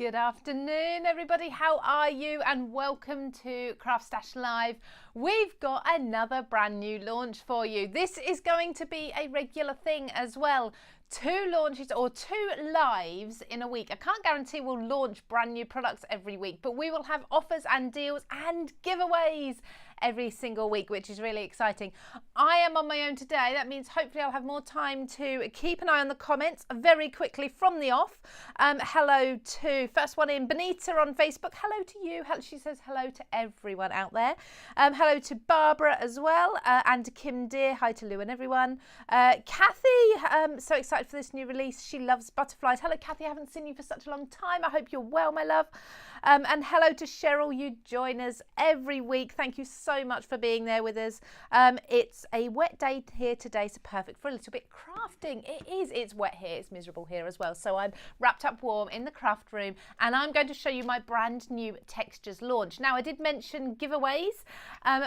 Good afternoon, everybody. How are you? And welcome to CraftStash Live. We've got another brand new launch for you. This is going to be a regular thing as well. 2 launches or 2 lives in a week. I can't guarantee we'll launch brand new products every week, but we will have offers and deals and giveaways every single week, which is really exciting. I am on my own today. That means hopefully I'll have more time to keep an eye on the comments very quickly from the off. Hello to first one in, Benita on Facebook. Hello to you. She says hello to everyone out there. Hello to Barbara as well, and to Kim Deer. Hi to Lou and everyone. Kathy, so excited for this new release. She loves butterflies. Hello Kathy, I haven't seen you for such a long time. I hope you're well, my love. And hello to Cheryl. You join us every week. Thank you so much for being there with us. It's a wet day here today, so perfect for a little bit crafting. It is. It's wet here. It's miserable here as well. So I'm wrapped up warm in the craft room, and I'm going to show you my brand new textures launch. Now, I did mention giveaways.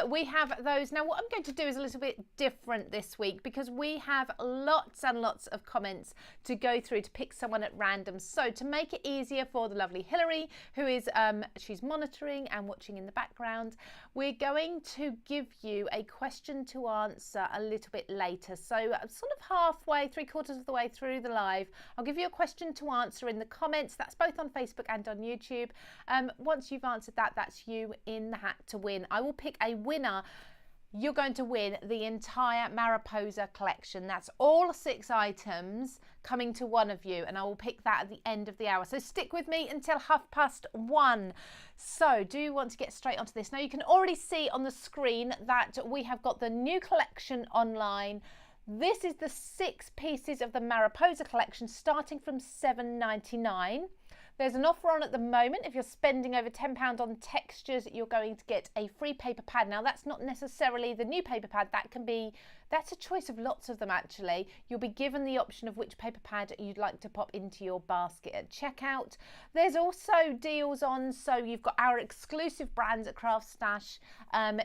We have those. Now, what I'm going to do is a little bit different this week because we have lots and lots of comments to go through to pick someone at random. So to make it easier for the lovely Hillary, who is she's monitoring and watching in the background, we're going to give you a question to answer a little bit later. So sort of halfway, 3/4 of the way through the live, I'll give you a question to answer in the comments. That's both on Facebook and on YouTube. Once you've answered that, that's you in the hat to win. I will pick a winner. You're going to win the entire Mariposa collection. That's all 6 items coming to one of you, and I will pick that at the end of the hour. So stick with me until 1:30. So do you want to get straight onto this? Now you can already see on the screen that we have got the new collection online. This is the 6 pieces of the Mariposa collection starting from $7.99. There's an offer on at the moment. If you're spending over £10 on textures, you're going to get a free paper pad. Now, that's not necessarily the new paper pad. That's a choice of lots of them, actually. You'll be given the option of which paper pad you'd like to pop into your basket at checkout. There's also deals on, so you've got our exclusive brands at CraftStash.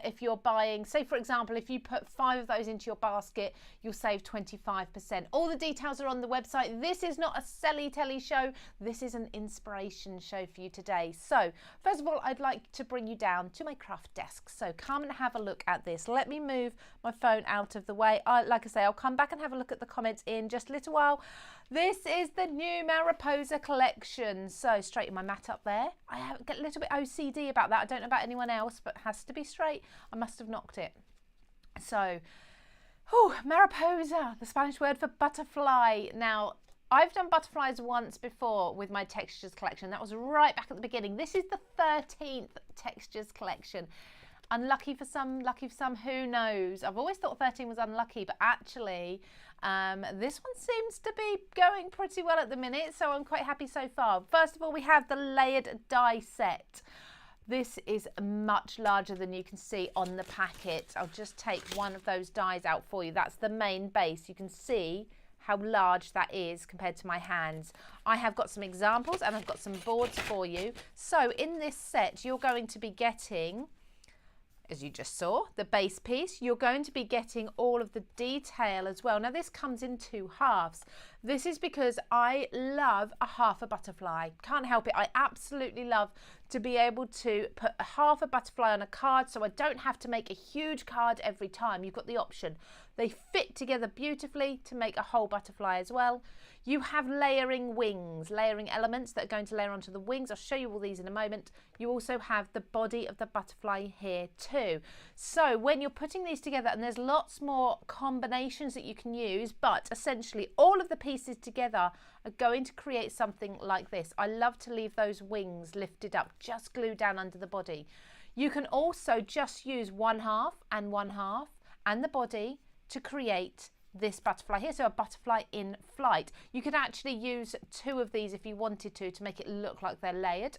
If you're buying, say, for example, if you put 5 of those into your basket, you'll save 25%. All the details are on the website. This is not a selly-telly show. This is an inspiration show for you today. So, first of all, I'd like to bring you down to my craft desk. So, come and have a look at this. Let me move my phone out of the way. Like I say, I'll come back and have a look at the comments in just a little while. This is the new Mariposa collection. So straighten my mat up there. I get a little bit OCD about that. I don't know about anyone else, but it has to be straight. I must have knocked it. So, Mariposa, the Spanish word for butterfly. Now, I've done butterflies once before with my textures collection. That was right back at the beginning. This is the 13th textures collection. Unlucky for some, lucky for some, who knows? I've always thought 13 was unlucky, but actually this one seems to be going pretty well at the minute, so I'm quite happy so far. First of all, we have the layered die set. This is much larger than you can see on the packet. I'll just take one of those dies out for you. That's the main base. You can see how large that is compared to my hands. I have got some examples and I've got some boards for you. So in this set, you're going to be getting, as you just saw, the base piece. You're going to be getting all of the detail as well. Now this comes in 2 halves. This is because I love a half a butterfly. Can't help it. I absolutely love to be able to put a half a butterfly on a card, so I don't have to make a huge card every time. You've got the option. They fit together beautifully to make a whole butterfly as well. You have layering wings, layering elements that are going to layer onto the wings. I'll show you all these in a moment. You also have the body of the butterfly here too. So when you're putting these together, and there's lots more combinations that you can use, but essentially all of the pieces together are going to create something like this. I love to leave those wings lifted up, just glued down under the body. You can also just use 1/2 and 1/2 and the body to create this butterfly here, so a butterfly in flight. You could actually use 2 of these if you wanted to make it look like they're layered.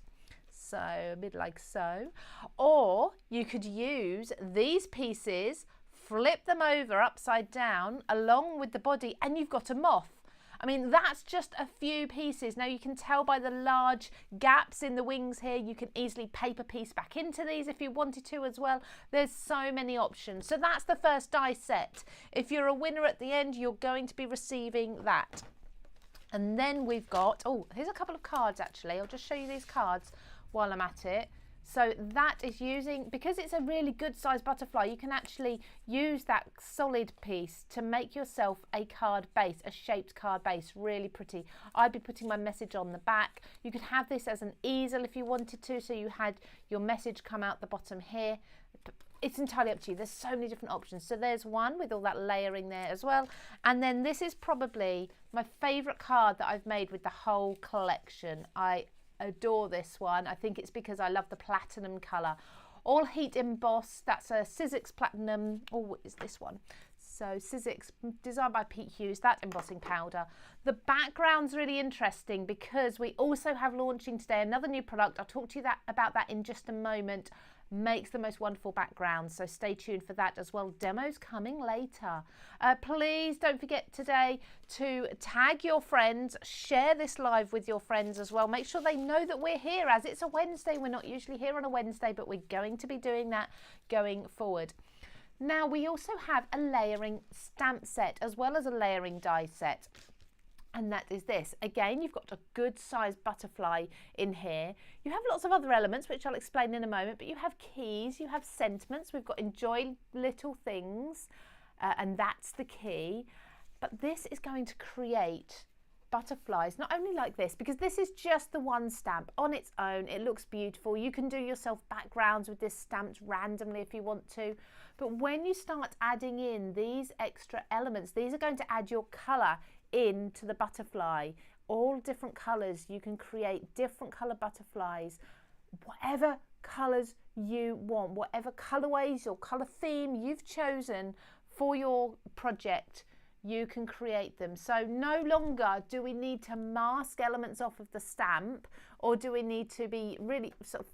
So a bit like so. Or you could use these pieces, flip them over upside down along with the body, and you've got a moth. I mean, that's just a few pieces. Now you can tell by the large gaps in the wings here, you can easily paper piece back into these if you wanted to as well. There's so many options. So that's the first die set. If you're a winner at the end, you're going to be receiving that. And then we've got, oh, here's a couple of cards actually. I'll just show you these cards while I'm at it. So that is using, because it's a really good size butterfly, you can actually use that solid piece to make yourself a card base, a shaped card base, really pretty. I'd be putting my message on the back. You could have this as an easel if you wanted to, so you had your message come out the bottom here. It's entirely up to you. There's so many different options. So there's one with all that layering there as well. And then this is probably my favorite card that I've made with the whole collection. I adore this one. I think it's because I love the platinum colour. All heat embossed. That's a Sizzix Platinum. Oh, what is this one? So Sizzix, designed by Pete Hughes, that embossing powder. The background's really interesting because we also have launching today another new product. I'll talk to you about that in just a moment. Makes the most wonderful background, so stay tuned for that as well. Demos coming later. Please don't forget today to tag your friends, share this live with your friends as well. Make sure they know that we're here, as it's a Wednesday. We're not usually here on a Wednesday, but we're going to be doing that going forward. Now, we also have a layering stamp set as well as a layering die set. And that is this. Again, you've got a good sized butterfly in here. You have lots of other elements, which I'll explain in a moment, but you have keys, you have sentiments. We've got enjoy little things, and that's the key. But this is going to create butterflies, not only like this, because this is just the one stamp on its own. It looks beautiful. You can do yourself backgrounds with this stamped randomly if you want to. But when you start adding in these extra elements, these are going to add your colour into the butterfly. All different colours. You can create different colour butterflies, whatever colours you want, whatever colourways or colour theme you've chosen for your project, you can create them. So no longer do we need to mask elements off of the stamp, or do we need to be really sort of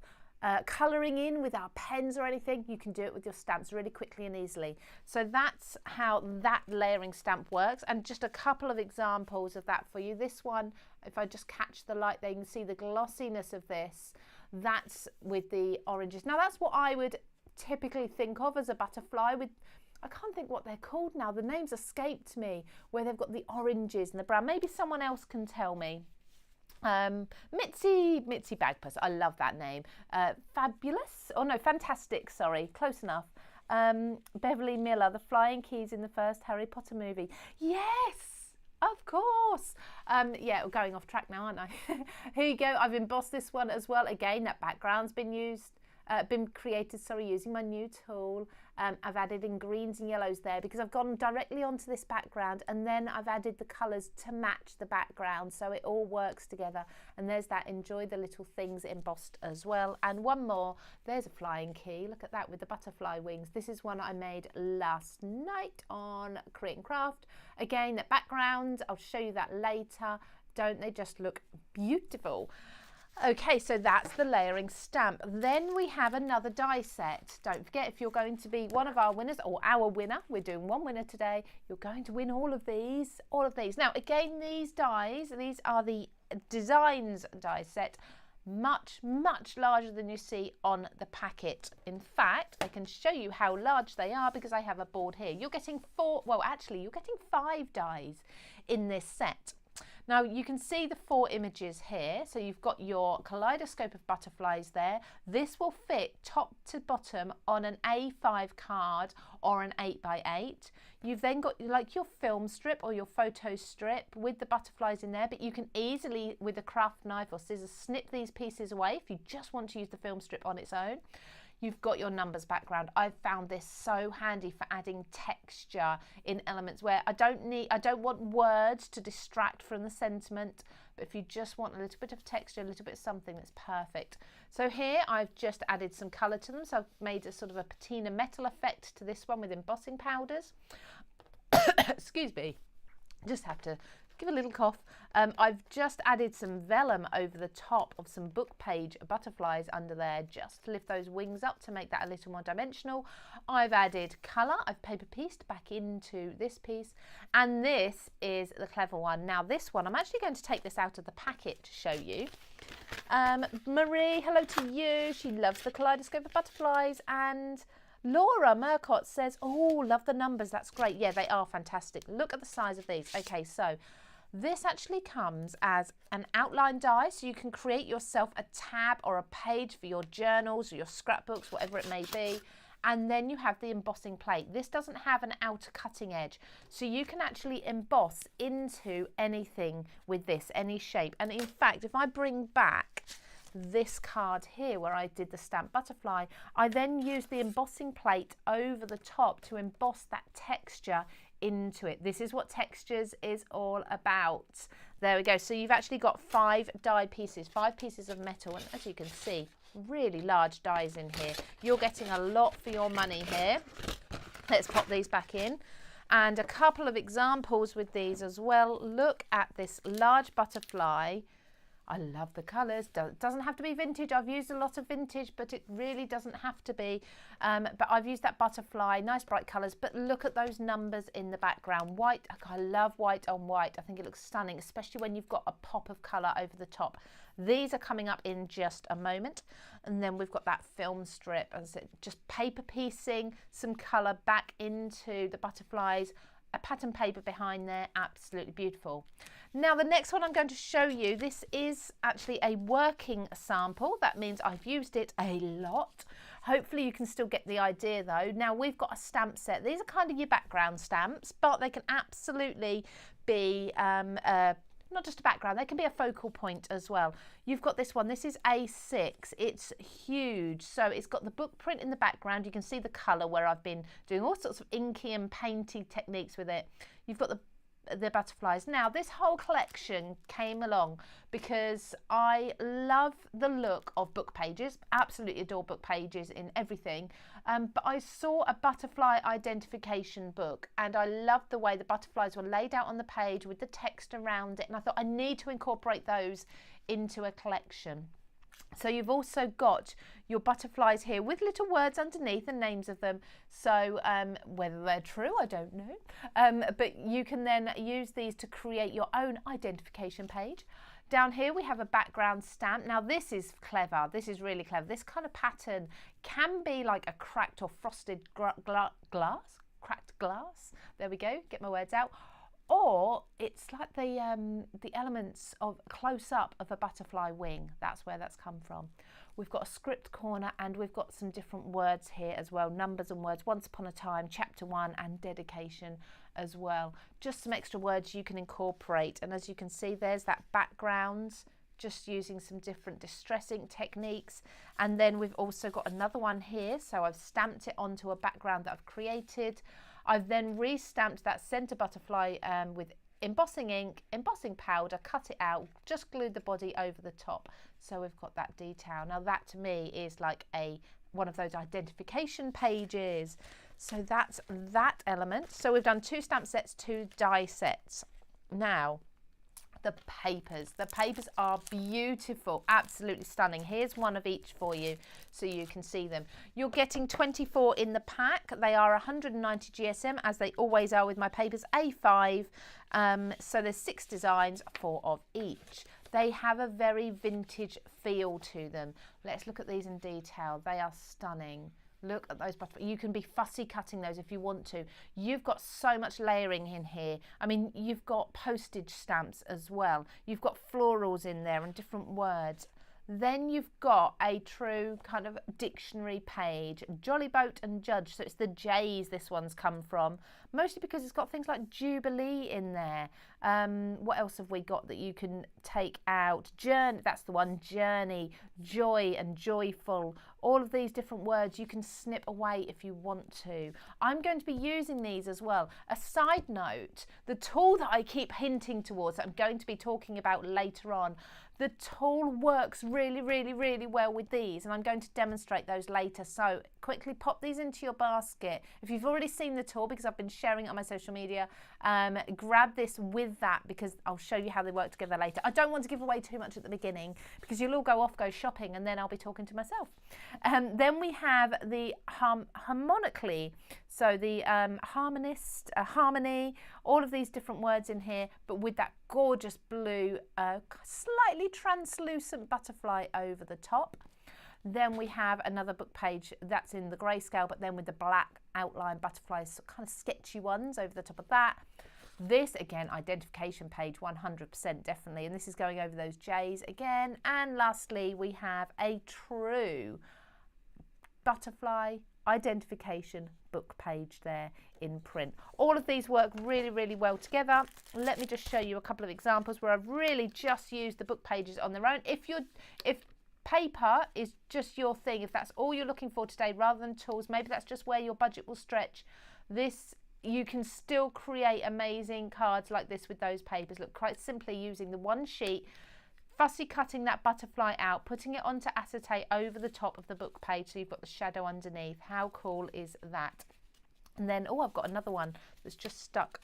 colouring in with our pens or anything. You can do it with your stamps really quickly and easily. So that's how that layering stamp works, and just a couple of examples of that for you. This one, if I just catch the light there, you can see the glossiness of this. That's with the oranges. Now that's what I would typically think of as a butterfly with, I can't think what they're called now, the names escaped me, where they've got the oranges and the brown. Maybe someone else can tell me. Mitzi Bagpuss, I love that name. Fabulous, oh no, fantastic, sorry, close enough. Beverly Miller, the flying keys in the first Harry Potter movie. Yes, of course. Yeah, we're going off track now, aren't I? Here you go, I've embossed this one as well. Again, that background's been created, using my new tool. I've added in greens and yellows there because I've gone directly onto this background, and then I've added the colours to match the background, so it all works together. And there's that enjoy the little things embossed as well. And one more, there's a flying key. Look at that with the butterfly wings. This is one I made last night on Create and Craft. Again, the background, I'll show you that later. Don't they just look beautiful? Okay, so that's the layering stamp. Then we have another die set. Don't forget, if you're going to be one of our winners, or our winner, we're doing one winner today, you're going to win all of these. Now, again, these dies, these are the Designs die set, much, much larger than you see on the packet. In fact, I can show you how large they are because I have a board here. You're getting you're getting 5 dies in this set. Now you can see the 4 images here. So you've got your kaleidoscope of butterflies there. This will fit top to bottom on an A5 card or an 8x8. You've then got like your film strip or your photo strip with the butterflies in there, but you can easily, with a craft knife or scissors, snip these pieces away if you just want to use the film strip on its own. You've got your numbers background. I've found this so handy for adding texture in elements where I don't want words to distract from the sentiment, but if you just want a little bit of texture, a little bit of something, that's perfect. So here I've just added some colour to them. So I've made a sort of a patina metal effect to this one with embossing powders. Excuse me, just have to give a little cough. I've just added some vellum over the top of some book page butterflies under there, just to lift those wings up to make that a little more dimensional. I've added colour. I've paper pieced back into this piece, and this is the clever one. Now this one, I'm actually going to take this out of the packet to show you. Marie, hello to you. She loves the kaleidoscope of butterflies. And Laura Murcott says, oh, love the numbers. That's great. Yeah, they are fantastic. Look at the size of these. Okay, so This actually comes as an outline die, so you can create yourself a tab or a page for your journals or your scrapbooks, whatever it may be. And then you have the embossing plate. This doesn't have an outer cutting edge, so you can actually emboss into anything with this, any shape. And in fact, if I bring back this card here where I did the stamped butterfly, I then used the embossing plate over the top to emboss that texture into it. This is what textures is all about. There we go. So you've actually got 5 die pieces, 5 pieces of metal, and as you can see, really large dies in here. You're getting a lot for your money here. Let's pop these back in. And a couple of examples with these as well. Look at this large butterfly. I love the colours. Doesn't have to be vintage. I've used a lot of vintage, but it really doesn't have to be. But I've used that butterfly, nice bright colours. But look at those numbers in the background. White, I love white on white. I think it looks stunning, especially when you've got a pop of colour over the top. These are coming up in just a moment. And then we've got that film strip, as I said, just paper piecing some colour back into the butterflies. A pattern paper behind there, absolutely beautiful. Now the next one I'm going to show you, this is actually a working sample. That means I've used it a lot. Hopefully you can still get the idea though. Now we've got a stamp set. These are kind of your background stamps, but they can absolutely be not just a background, they can be a focal point as well. You've got this one, this is A6, it's huge. So it's got the book print in the background. You can see the colour where I've been doing all sorts of inky and painty techniques with it. You've got the butterflies. Now this whole collection came along because I love the look of book pages, absolutely adore book pages in everything, but I saw a butterfly identification book and I loved the way the butterflies were laid out on the page with the text around it, and I thought I need to incorporate those into a collection. So you've also got your butterflies here with little words underneath and names of them. So whether they're true, I don't know. But you can then use these to create your own identification page. Down here we have a background stamp. Now this is clever. This is really clever. This kind of pattern can be like a cracked or frosted cracked glass. There we go. Get my words out. Or it's like the elements of close-up of a butterfly wing. That's where that's come from. We've got a script corner and we've got some different words here as well. Numbers and words, once upon a time, chapter 1 and dedication as well. Just some extra words you can incorporate. And as you can see, there's that background, just using some different distressing techniques. And then we've also got another one here. So I've stamped it onto a background that I've created. I've then re-stamped that centre butterfly with embossing ink, embossing powder, cut it out, just glued the body over the top. So we've got that detail. Now that to me is like one of those identification pages. So that's that element. So we've done 2 stamp sets, 2 die sets. Now, the papers are beautiful, absolutely stunning. Here's one of each for you so you can see them. You're getting 24 in the pack. They are 190 GSM, as they always are with my papers, A5. So there's 6 designs, 4 of each. They have a very vintage feel to them. Let's look at these in detail. They are stunning. Look at those butterflies. You can be fussy cutting those if you want to. You've got so much layering in here. I mean, you've got postage stamps as well. You've got florals in there and different words. Then you've got a true kind of dictionary page, Jolly Boat and Judge. So it's the J's this one's come from, mostly because it's got things like Jubilee in there. What else have we got that you can take out? Journey, that's the one, journey, joy and joyful. All of these different words you can snip away if you want to. I'm going to be using these as well. A side note, the tool that I keep hinting towards that I'm going to be talking about later on, the tool works really, really, really well with these, and I'm going to demonstrate those later. So quickly pop these into your basket. If you've already seen the tool, because I've been sharing it on my social media, grab this with that because I'll show you how they work together later. I don't want to give away too much at the beginning because you'll all go shopping and then I'll be talking to myself. Then we have the harmonically, so the harmonist, harmony, all of these different words in here, but with that gorgeous blue, slightly translucent butterfly over the top. Then we have another book page that's in the grayscale, but then with the black outline butterflies, so kind of sketchy ones over the top of that. This, again, identification page, 100% definitely. And this is going over those J's again. And lastly, we have a true butterfly identification book page there in print. All of these work really, really well together. Let me just show you a couple of examples where I've really just used the book pages on their own. If paper is just your thing, if that's all you're looking for today rather than tools, maybe that's just where your budget will stretch, you can still create amazing cards like this with those papers. Look, quite simply using the one sheet, fussy cutting that butterfly out, putting it onto acetate over the top of the book page so you've got the shadow underneath. How cool is that? And then, oh, I've got another one that's just stuck.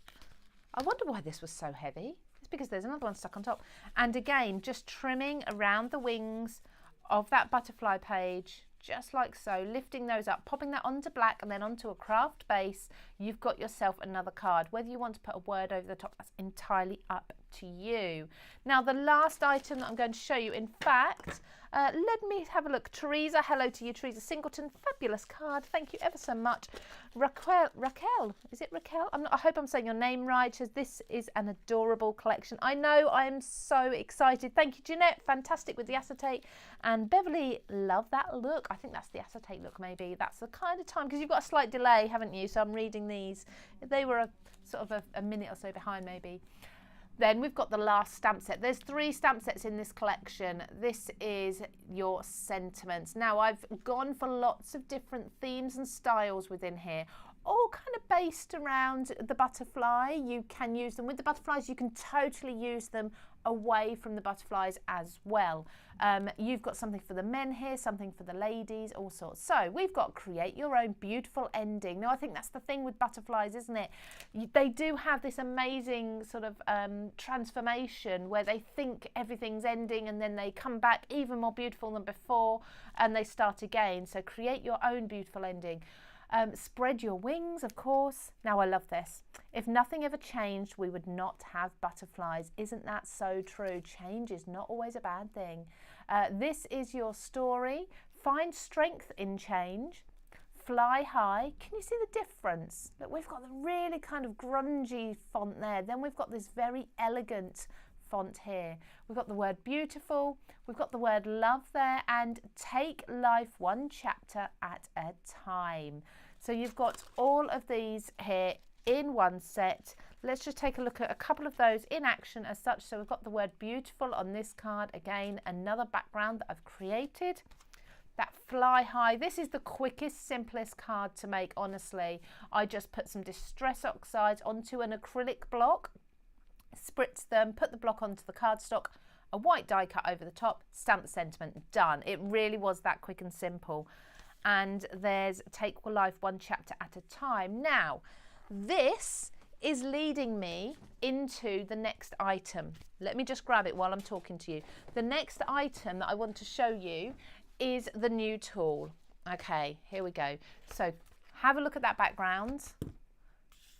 I wonder why this was so heavy. It's because there's another one stuck on top. And again, just trimming around the wings of that butterfly page, just like so, lifting those up, popping that onto black and then onto a craft base. You've got yourself another card. Whether you want to put a word over the top, that's entirely up to you. Now, the last item that I'm going to show you, in fact, let me have a look. Teresa, hello to you, Teresa Singleton. Fabulous card. Thank you ever so much. Raquel, is it Raquel? I hope I'm saying your name right. This is an adorable collection. I know, I am so excited. Thank you, Jeanette. Fantastic with the acetate. And Beverly, love that look. I think that's the acetate look, maybe. That's the kind of time, because you've got a slight delay, haven't you? So I'm reading these. They were a minute or so behind, maybe. Then we've got the last stamp set. There's 3 stamp sets in this collection. This is your sentiments. Now, I've gone for lots of different themes and styles within here, all kind of based around the butterfly. You can use them with the butterflies. You can totally use them away from the butterflies as well. You've got something for the men here, something for the ladies, all sorts. So we've got create your own beautiful ending. Now, I think that's the thing with butterflies, isn't it? They do have this amazing sort of transformation where they think everything's ending and then they come back even more beautiful than before and they start again. So create your own beautiful ending. Spread your wings, of course. Now, I love this. If nothing ever changed, we would not have butterflies. Isn't that so true? Change is not always a bad thing. This is your story. Find strength in change. Fly high. Can you see the difference? Look, we've got the really kind of grungy font there. Then we've got this very elegant font here. We've got the word beautiful, we've got the word love there, and take life one chapter at a time. So you've got all of these here in one set. Let's just take a look at a couple of those in action as such. So we've got the word beautiful on this card. Again, another background that I've created. That fly high, this is the quickest, simplest card to make, honestly. I just put some Distress Oxides onto an acrylic block, spritz them, put the block onto the cardstock, a white die cut over the top, stamp the sentiment, done. It really was that quick and simple. And there's take life one chapter at a time. Now, this is leading me into the next item. Let me just grab it while I'm talking to you. The next item that I want to show you is the new tool. Okay, here we go. So have a look at that background.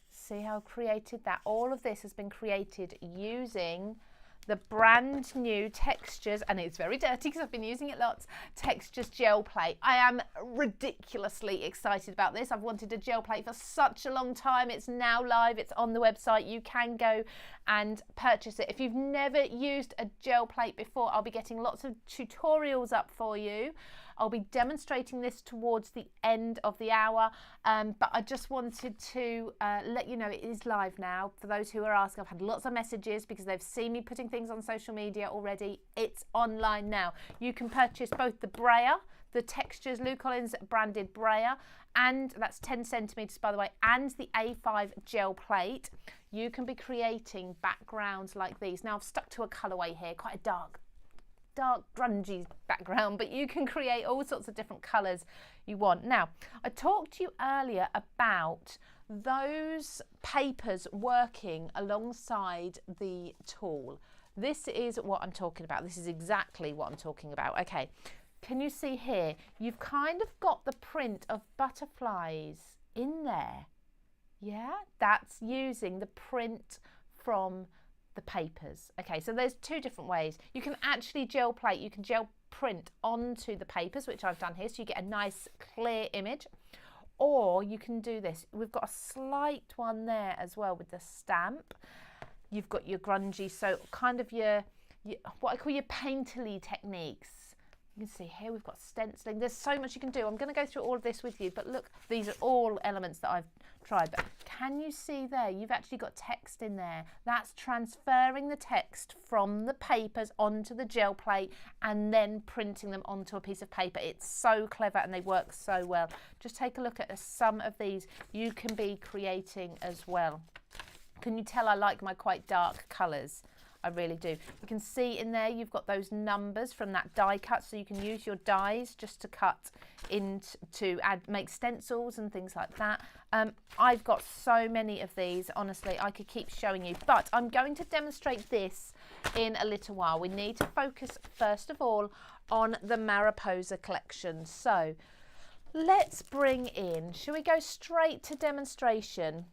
See how created that, all of this has been created using the brand new Textures, and it's very dirty because I've been using it lots, Textures gel plate. I am ridiculously excited about this. I've wanted a gel plate for such a long time. It's now live, it's on the website. You can go and purchase it. If you've never used a gel plate before, I'll be getting lots of tutorials up for you. I'll be demonstrating this towards the end of the hour, but I just wanted to let you know it is live now. For those who are asking, I've had lots of messages because they've seen me putting things on social media already. It's online now. You can purchase both the brayer, the Textures Lou Collins branded brayer, and that's 10 centimeters by the way, and the A5 gel plate. You can be creating backgrounds like these. Now I've stuck to a colorway here, quite a dark grungy background, but you can create all sorts of different colors you want. Now, I talked to you earlier about those papers working alongside the tool. This is what I'm talking about. This is exactly what I'm talking about. Okay, can you see here? You've kind of got the print of butterflies in there. Yeah, that's using the print from the papers. Okay, so there's 2 different ways. You can actually gel plate, you can gel print onto the papers, which I've done here, so you get a nice clear image. or you can do this. We've got a slight one there as well with the stamp. You've got your grungy, so kind of your what I call your painterly techniques. You can see here we've got stenciling. There's so much you can do. I'm going to go through all of this with you, but look, these are all elements that I've tried. But can you see there? You've actually got text in there. That's transferring the text from the papers onto the gel plate and then printing them onto a piece of paper. It's so clever and they work so well. Just take a look at some of these you can be creating as well. Can you tell I like my quite dark colours? I really do. You can see in there you've got those numbers from that die cut, so you can use your dies just to cut into make stencils and things like that. I've got so many of these, honestly, I could keep showing you, but I'm going to demonstrate this in a little while. We need to focus first of all on the Mariposa collection. So let's bring in, shall we go straight to demonstration?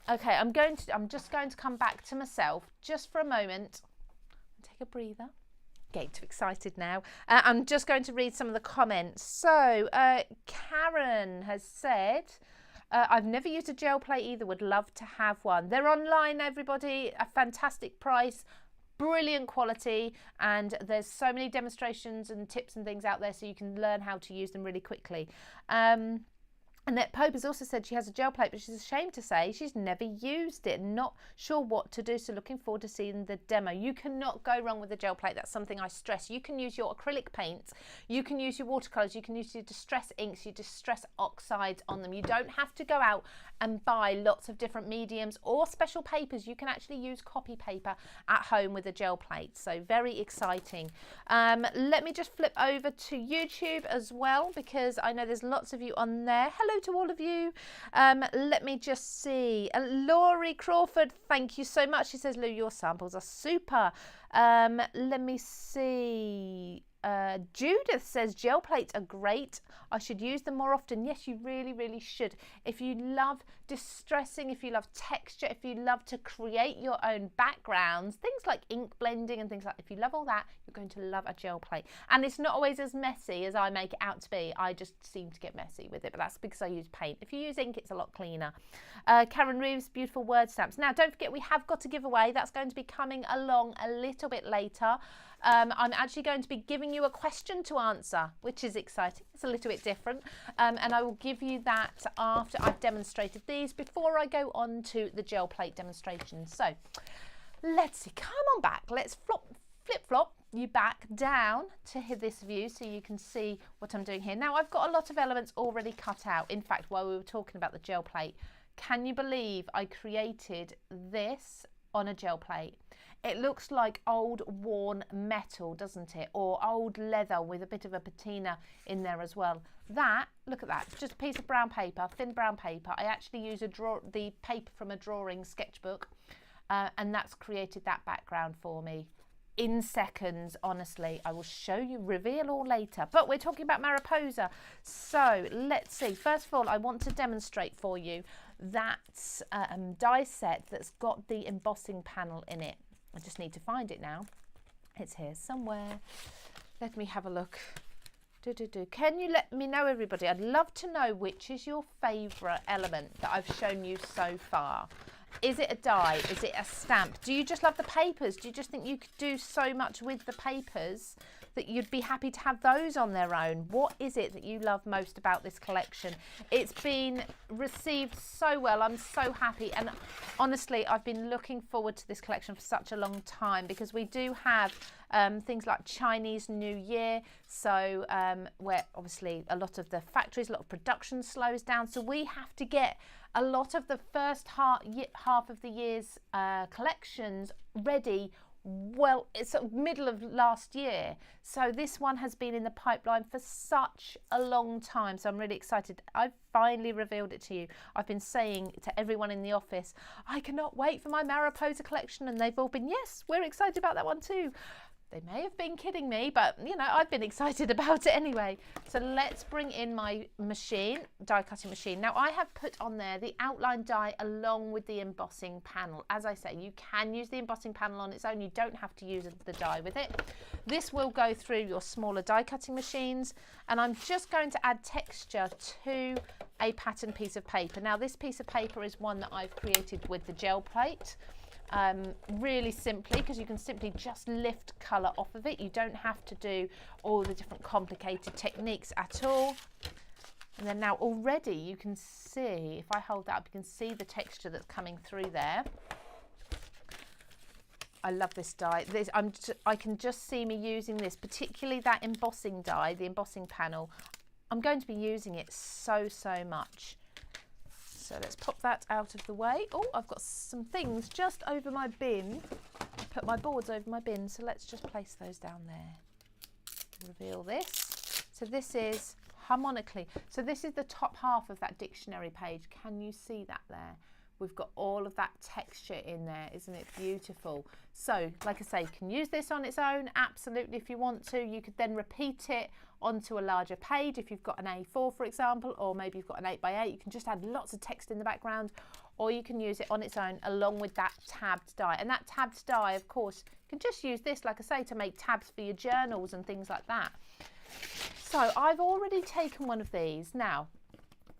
Okay, I'm just going to come back to myself just for a moment. Take a breather. Getting too excited now. I'm just going to read some of the comments. So, Karen has said, I've never used a gel plate either, would love to have one. They're online, everybody, a fantastic price, brilliant quality, and there's so many demonstrations and tips and things out there so you can learn how to use them really quickly. Annette Pope has also said she has a gel plate, but she's ashamed to say she's never used it. Not sure what to do, so looking forward to seeing the demo. You cannot go wrong with a gel plate. That's something I stress. You can use your acrylic paints, you can use your watercolours, you can use your distress inks, your distress oxides on them. You don't have to go out and buy lots of different mediums or special papers. You can actually use copy paper at home with a gel plate. So very exciting. Let me just flip over to YouTube as well, because I know there's lots of you on there. Hello to all of you. Let me just see. Laurie Crawford, thank you so much. She says, Lou, your samples are super. Let me see. Judith says gel plates are great. I should use them more often. Yes, you really, really should. If you love distressing, if you love texture, if you love to create your own backgrounds, things like ink blending and things like that, if you love all that, you're going to love a gel plate. And it's not always as messy as I make it out to be. I just seem to get messy with it, but that's because I use paint. If you use ink, it's a lot cleaner. Karen Reeves, beautiful word stamps. Now, don't forget, we have got a giveaway. That's going to be coming along a little bit later. I'm actually going to be giving you a question to answer, which is exciting. It's a little bit different. And I will give you that after I've demonstrated these, before I go on to the gel plate demonstration. So let's see, come on back. Let's flip-flop you back down to this view so you can see what I'm doing here. Now, I've got a lot of elements already cut out. In fact, while we were talking about the gel plate, can you believe I created this on a gel plate? It looks like old worn metal, doesn't it? Or old leather with a bit of a patina in there as well. That, look at that, just a piece of brown paper, thin brown paper. I actually use the paper from a drawing sketchbook, and that's created that background for me in seconds, honestly. I will show you, reveal all later, but we're talking about Mariposa. So let's see. First of all, I want to demonstrate for you that die set that's got the embossing panel in it. I just need to find it now. It's here somewhere. Let me have a look. Can you let me know, everybody? I'd love to know which is your favourite element that I've shown you so far. Is it a die? Is it a stamp? Do you just love the papers? Do you just think you could do so much with the papers that you'd be happy to have those on their own? What is it that you love most about this collection? It's been received so well. I'm so happy. And honestly, I've been looking forward to this collection for such a long time, because we do have things like Chinese New Year. So where obviously a lot of the factories, a lot of production slows down. So we have to get a lot of the first half of the year's collections ready. Well, it's sort of middle of last year. So this one has been in the pipeline for such a long time. So I'm really excited. I've finally revealed it to you. I've been saying to everyone in the office, I cannot wait for my Mariposa collection. And they've all been, yes, we're excited about that one too. They may have been kidding me, but you know, I've been excited about it anyway. So let's bring in my machine, die cutting machine. Now I have put on there the outline die along with the embossing panel. As I say, you can use the embossing panel on its own. You don't have to use the die with it. This will go through your smaller die cutting machines, and I'm just going to add texture to a pattern piece of paper. Now this piece of paper is one that I've created with the gel plate. Really simply, because you can simply just lift colour off of it. You don't have to do all the different complicated techniques at all. And then now already you can see, if I hold that up, you can see the texture that's coming through there. I love this die. I can just see me using this, particularly that embossing die, the embossing panel. I'm going to be using it so much. So let's pop that out of the way. Oh, I've got some things just over my bin. I put my boards over my bin, so let's just place those down there. Reveal this. So this is harmonically. So this is the top half of that dictionary page. Can you see that there? We've got all of that texture in there. Isn't it beautiful? So, like I say, you can use this on its own, absolutely, if you want to. You could then repeat it onto a larger page if you've got an A4, for example, or maybe you've got an 8x8. You can just add lots of text in the background, or you can use it on its own along with that tabbed die. And that tabbed die, of course, you can just use this, like I say, to make tabs for your journals and things like that. So I've already taken one of these. Now,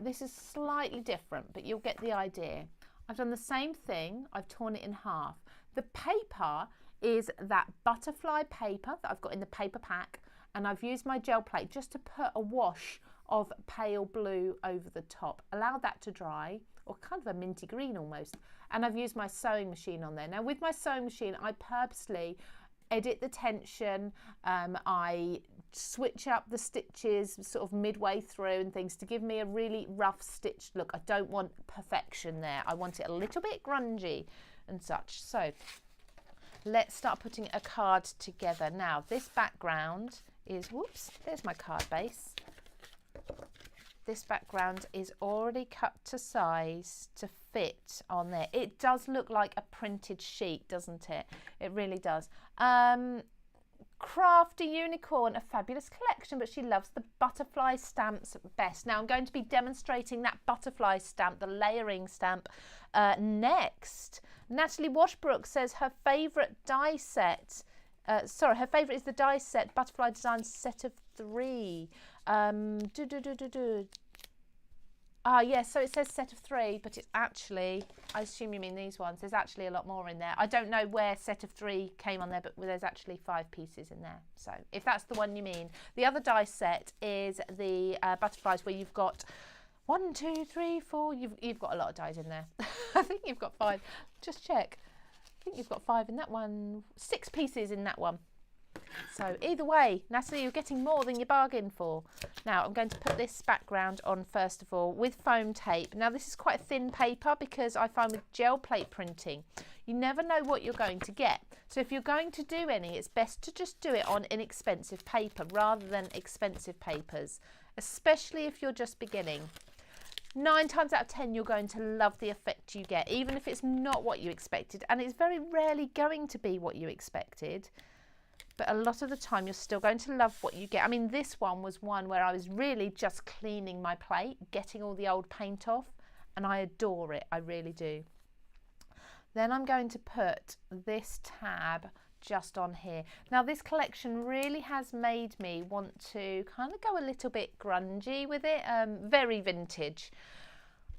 this is slightly different, but you'll get the idea. I've done the same thing. I've torn it in half. The paper is that butterfly paper that I've got in the paper pack, and I've used my gel plate just to put a wash of pale blue over the top. Allow that to dry, or kind of a minty green almost. And I've used my sewing machine on there. Now with my sewing machine, I purposely edit the tension. I switch up the stitches sort of midway through and things to give me a really rough stitched look. I don't want perfection there. I want it a little bit grungy and such. So let's start putting a card together. Now this background is, whoops, there's my card base. This background is already cut to size to fit on there. It does look like a printed sheet, doesn't it? It really does. Crafty Unicorn, a fabulous collection, but she loves the butterfly stamps best. Now I'm going to be demonstrating that butterfly stamp, the layering stamp, next. Natalie Washbrook says her favourite die set, her favourite is the die set, Butterfly Design set of 3. Yes, so it says set of 3, but it's actually, I assume you mean these ones, there's actually a lot more in there. I don't know where set of 3 came on there, but there's actually 5 pieces in there. So if that's the one you mean. The other die set is the butterflies, where you've got 1, 2, 3, 4, you've got a lot of dies in there. I think you've got 5, just check. I think you've got 5 in that one, 6 pieces in that one. So either way, Natalie, you're getting more than you bargained for. Now I'm going to put this background on first of all with foam tape. Now this is quite a thin paper, because I find with gel plate printing, you never know what you're going to get. So if you're going to do any, it's best to just do it on inexpensive paper rather than expensive papers, especially if you're just beginning. 9 times out of 10 you're going to love the effect you get, even if it's not what you expected, and it's very rarely going to be what you expected. But a lot of the time you're still going to love what you get. I mean, this one was one where I was really just cleaning my plate, getting all the old paint off, and I adore it, I really do. Then I'm going to put this tab just on here. Now this collection really has made me want to kind of go a little bit grungy with it, very vintage.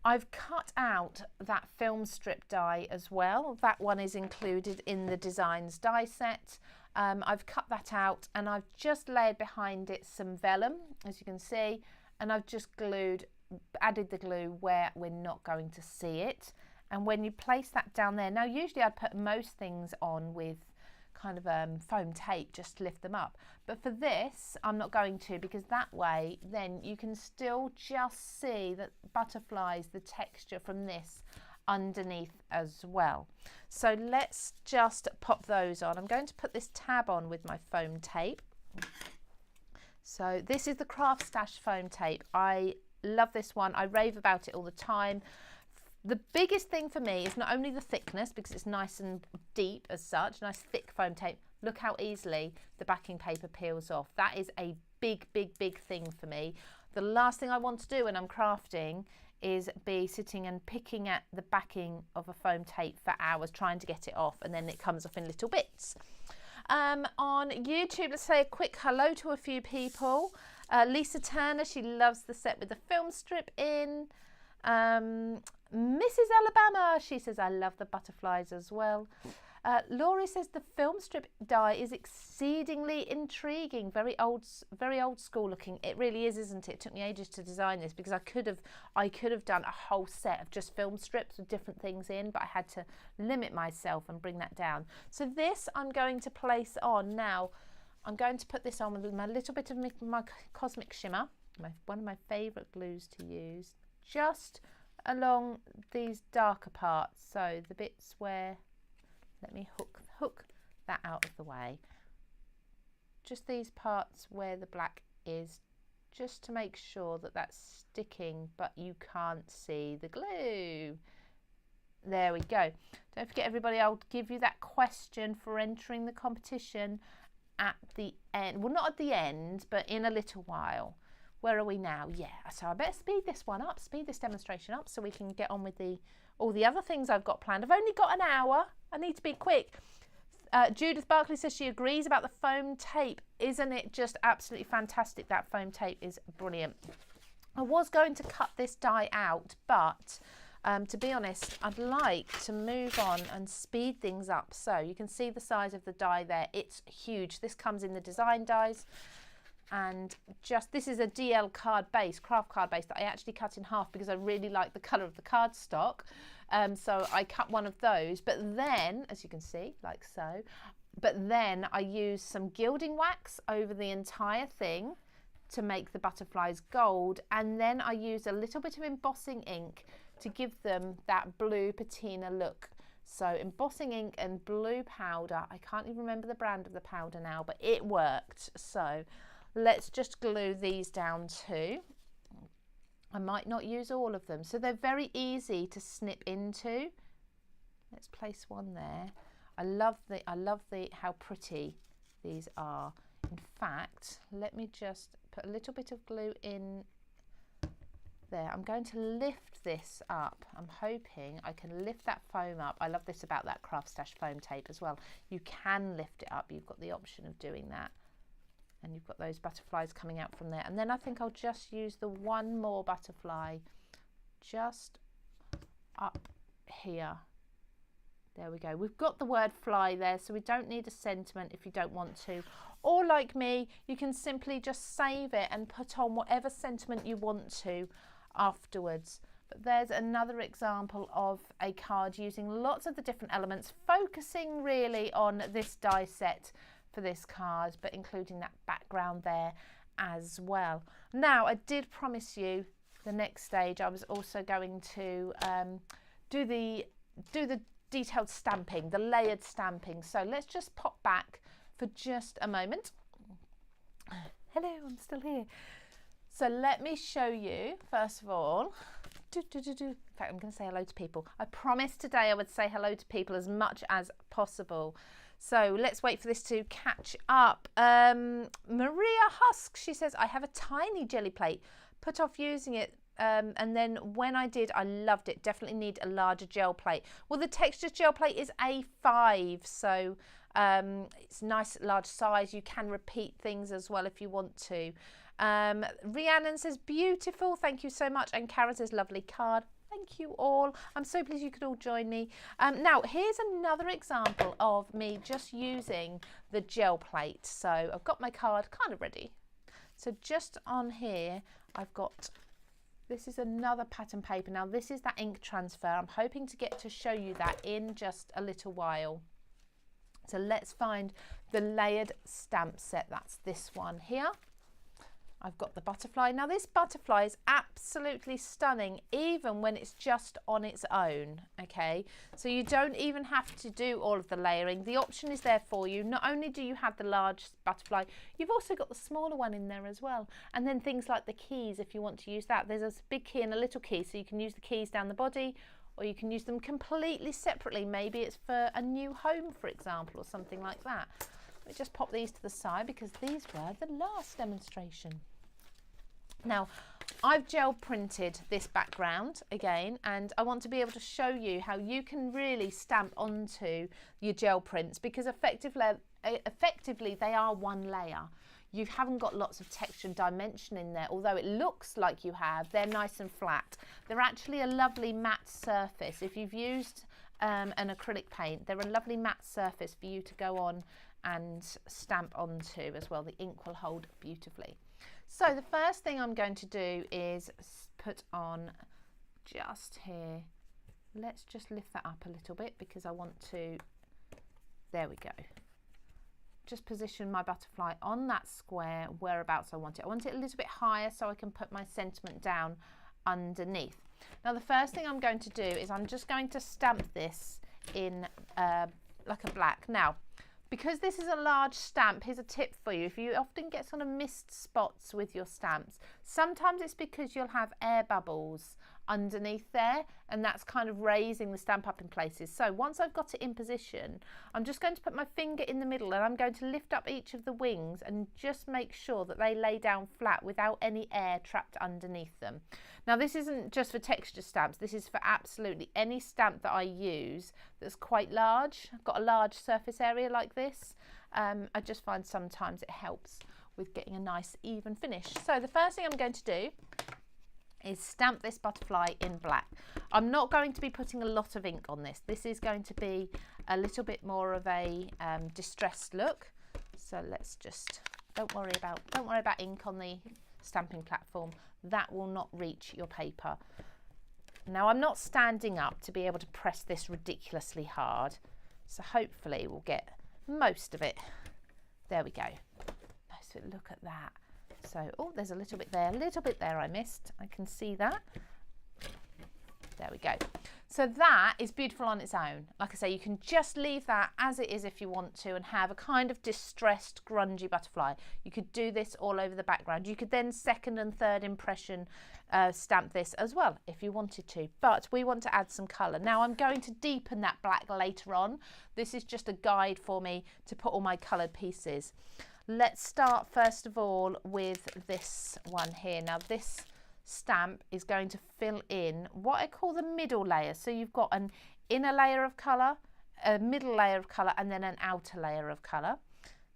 I've cut out that film strip die as well. That one is included in the Designs die set. I've cut that out, and I've just layered behind it some vellum, as you can see, and I've just added the glue where we're not going to see it. And when you place that down there, now usually I'd put most things on with kind of foam tape just to lift them up, but for this I'm not going to, because that way then you can still just see the butterflies, the texture from this underneath as well. So let's just pop those on. I'm going to put this tab on with my foam tape. So this is the CraftStash foam tape. I love this one. I rave about it all the time. The biggest thing for me is not only the thickness, because it's nice and deep as such, nice thick foam tape. Look how easily the backing paper peels off. That is a big, big, big thing for me. The last thing I want to do when I'm crafting is be sitting and picking at the backing of a foam tape for hours trying to get it off, and then it comes off in little bits. On YouTube, let's say a quick hello to a few people. Lisa Turner, she loves the set with the film strip in. Mrs. Alabama, she says, I love the butterflies as well. Laurie says the film strip die is exceedingly intriguing, very old school looking. It really is, isn't it? It took me ages to design this because I could have done a whole set of just film strips with different things in, but I had to limit myself and bring that down. So this I'm going to place on now. I'm going to put this on with my little bit of my Cosmic Shimmer, one of my favourite glues to use, just along these darker parts. So the bits where, let me hook that out of the way. Just these parts where the black is, just to make sure that that's sticking, but you can't see the glue. There we go. Don't forget, everybody, I'll give you that question for entering the competition at the end. Well, not at the end, but in a little while. Where are we now? Yeah, so I better speed this one up, speed this demonstration up so we can get on with all the other things I've got planned. I've only got an hour. I need to be quick. Judith Barkley says she agrees about the foam tape. Isn't it just absolutely fantastic? That foam tape is brilliant. I was going to cut this die out, but to be honest, I'd like to move on and speed things up. So you can see the size of the die there. It's huge. This comes in the design dies. And just, this is a DL card base, craft card base, that I actually cut in half because I really like the colour of the cardstock. So I cut one of those, but then, as you can see, like so, but then I used some gilding wax over the entire thing to make the butterflies gold, and then I used a little bit of embossing ink to give them that blue patina look. So embossing ink and blue powder, I can't even remember the brand of the powder now, but it worked. So let's just glue these down too. I might not use all of them, so they're very easy to snip into. Let's place one there. I love how pretty these are. In fact, let me just put a little bit of glue in there. I'm going to lift this up. I'm hoping I can lift that foam up. I love this about that CraftStash foam tape as well. You can lift it up. You've got the option of doing that. And you've got those butterflies coming out from there. And then I think I'll just use the one more butterfly just up here. There we go. We've got the word fly there, so we don't need a sentiment if you don't want to. Or like me, you can simply just save it and put on whatever sentiment you want to afterwards. But there's another example of a card using lots of the different elements, focusing really on this die set for this card, but including that background there as well. Now, I did promise you the next stage I was also going to do the detailed stamping, the layered stamping. So let's just pop back for just a moment. Hello, I'm still here. So let me show you, first of all, in fact, I'm going to say hello to people. I promised today I would say hello to people as much as possible. So let's wait for this to catch up. Maria Husk, she says, I have a tiny jelly plate, put off using it, and then when I did, I loved it. Definitely need a larger gel plate. Well, the Textures gel plate is A5, so it's nice large size. You can repeat things as well if you want to. Rhiannon says, beautiful, thank you so much. And Karen says, lovely card. Thank you all. I'm so pleased you could all join me. Now, here's another example of me just using the gel plate. So I've got my card kind of ready. So just on here, I've got, this is another pattern paper. Now, this is that ink transfer. I'm hoping to get to show you that in just a little while. So let's find the layered stamp set. That's this one here. I've got the butterfly. Now this butterfly is absolutely stunning even when it's just on its own, okay? So you don't even have to do all of the layering. The option is there for you. Not only do you have the large butterfly, you've also got the smaller one in there as well. And then things like the keys, if you want to use that. There's a big key and a little key, so you can use the keys down the body or you can use them completely separately. Maybe it's for a new home, for example, or something like that. Let me just pop these to the side because these were the last demonstration. Now, I've gel printed this background again, and I want to be able to show you how you can really stamp onto your gel prints, because effectively they are one layer. You haven't got lots of texture and dimension in there, although it looks like you have. They're nice and flat. They're actually a lovely matte surface. If you've used an acrylic paint, they're a lovely matte surface for you to go on and stamp onto as well. The ink will hold beautifully. So the first thing I'm going to do is put on just here. Let's just lift that up a little bit because I want to, there we go. Just position my butterfly on that square whereabouts I want it. I want it a little bit higher so I can put my sentiment down underneath. Now the first thing I'm going to do is I'm just going to stamp this in like a black. Now, because this is a large stamp, here's a tip for you. If you often get sort of mist spots with your stamps, sometimes it's because you'll have air bubbles underneath there, and that's kind of raising the stamp up in places. So once I've got it in position, I'm just going to put my finger in the middle and I'm going to lift up each of the wings and just make sure that they lay down flat without any air trapped underneath them. Now this isn't just for texture stamps, this is for absolutely any stamp that I use that's quite large. I've got a large surface area like this. I just find sometimes it helps with getting a nice even finish. So the first thing I'm going to do is stamp this butterfly in black. I'm not going to be putting a lot of ink on this. This is going to be a little bit more of a distressed look. So let's just, don't worry about ink on the stamping platform. That will not reach your paper. Now I'm not standing up to be able to press this ridiculously hard. So hopefully we'll get most of it. There we go. Nice, look at that. So, oh, there's a little bit there I missed. I can see that. There we go. So that is beautiful on its own. Like I say, you can just leave that as it is if you want to and have a kind of distressed, grungy butterfly. You could do this all over the background. You could then second and third impression stamp this as well if you wanted to. But we want to add some colour. Now I'm going to deepen that black later on. This is just a guide for me to put all my coloured pieces. Let's start first of all with this one here. Now this stamp is going to fill in what I call the middle layer. So you've got an inner layer of colour, a middle layer of colour, and then an outer layer of colour.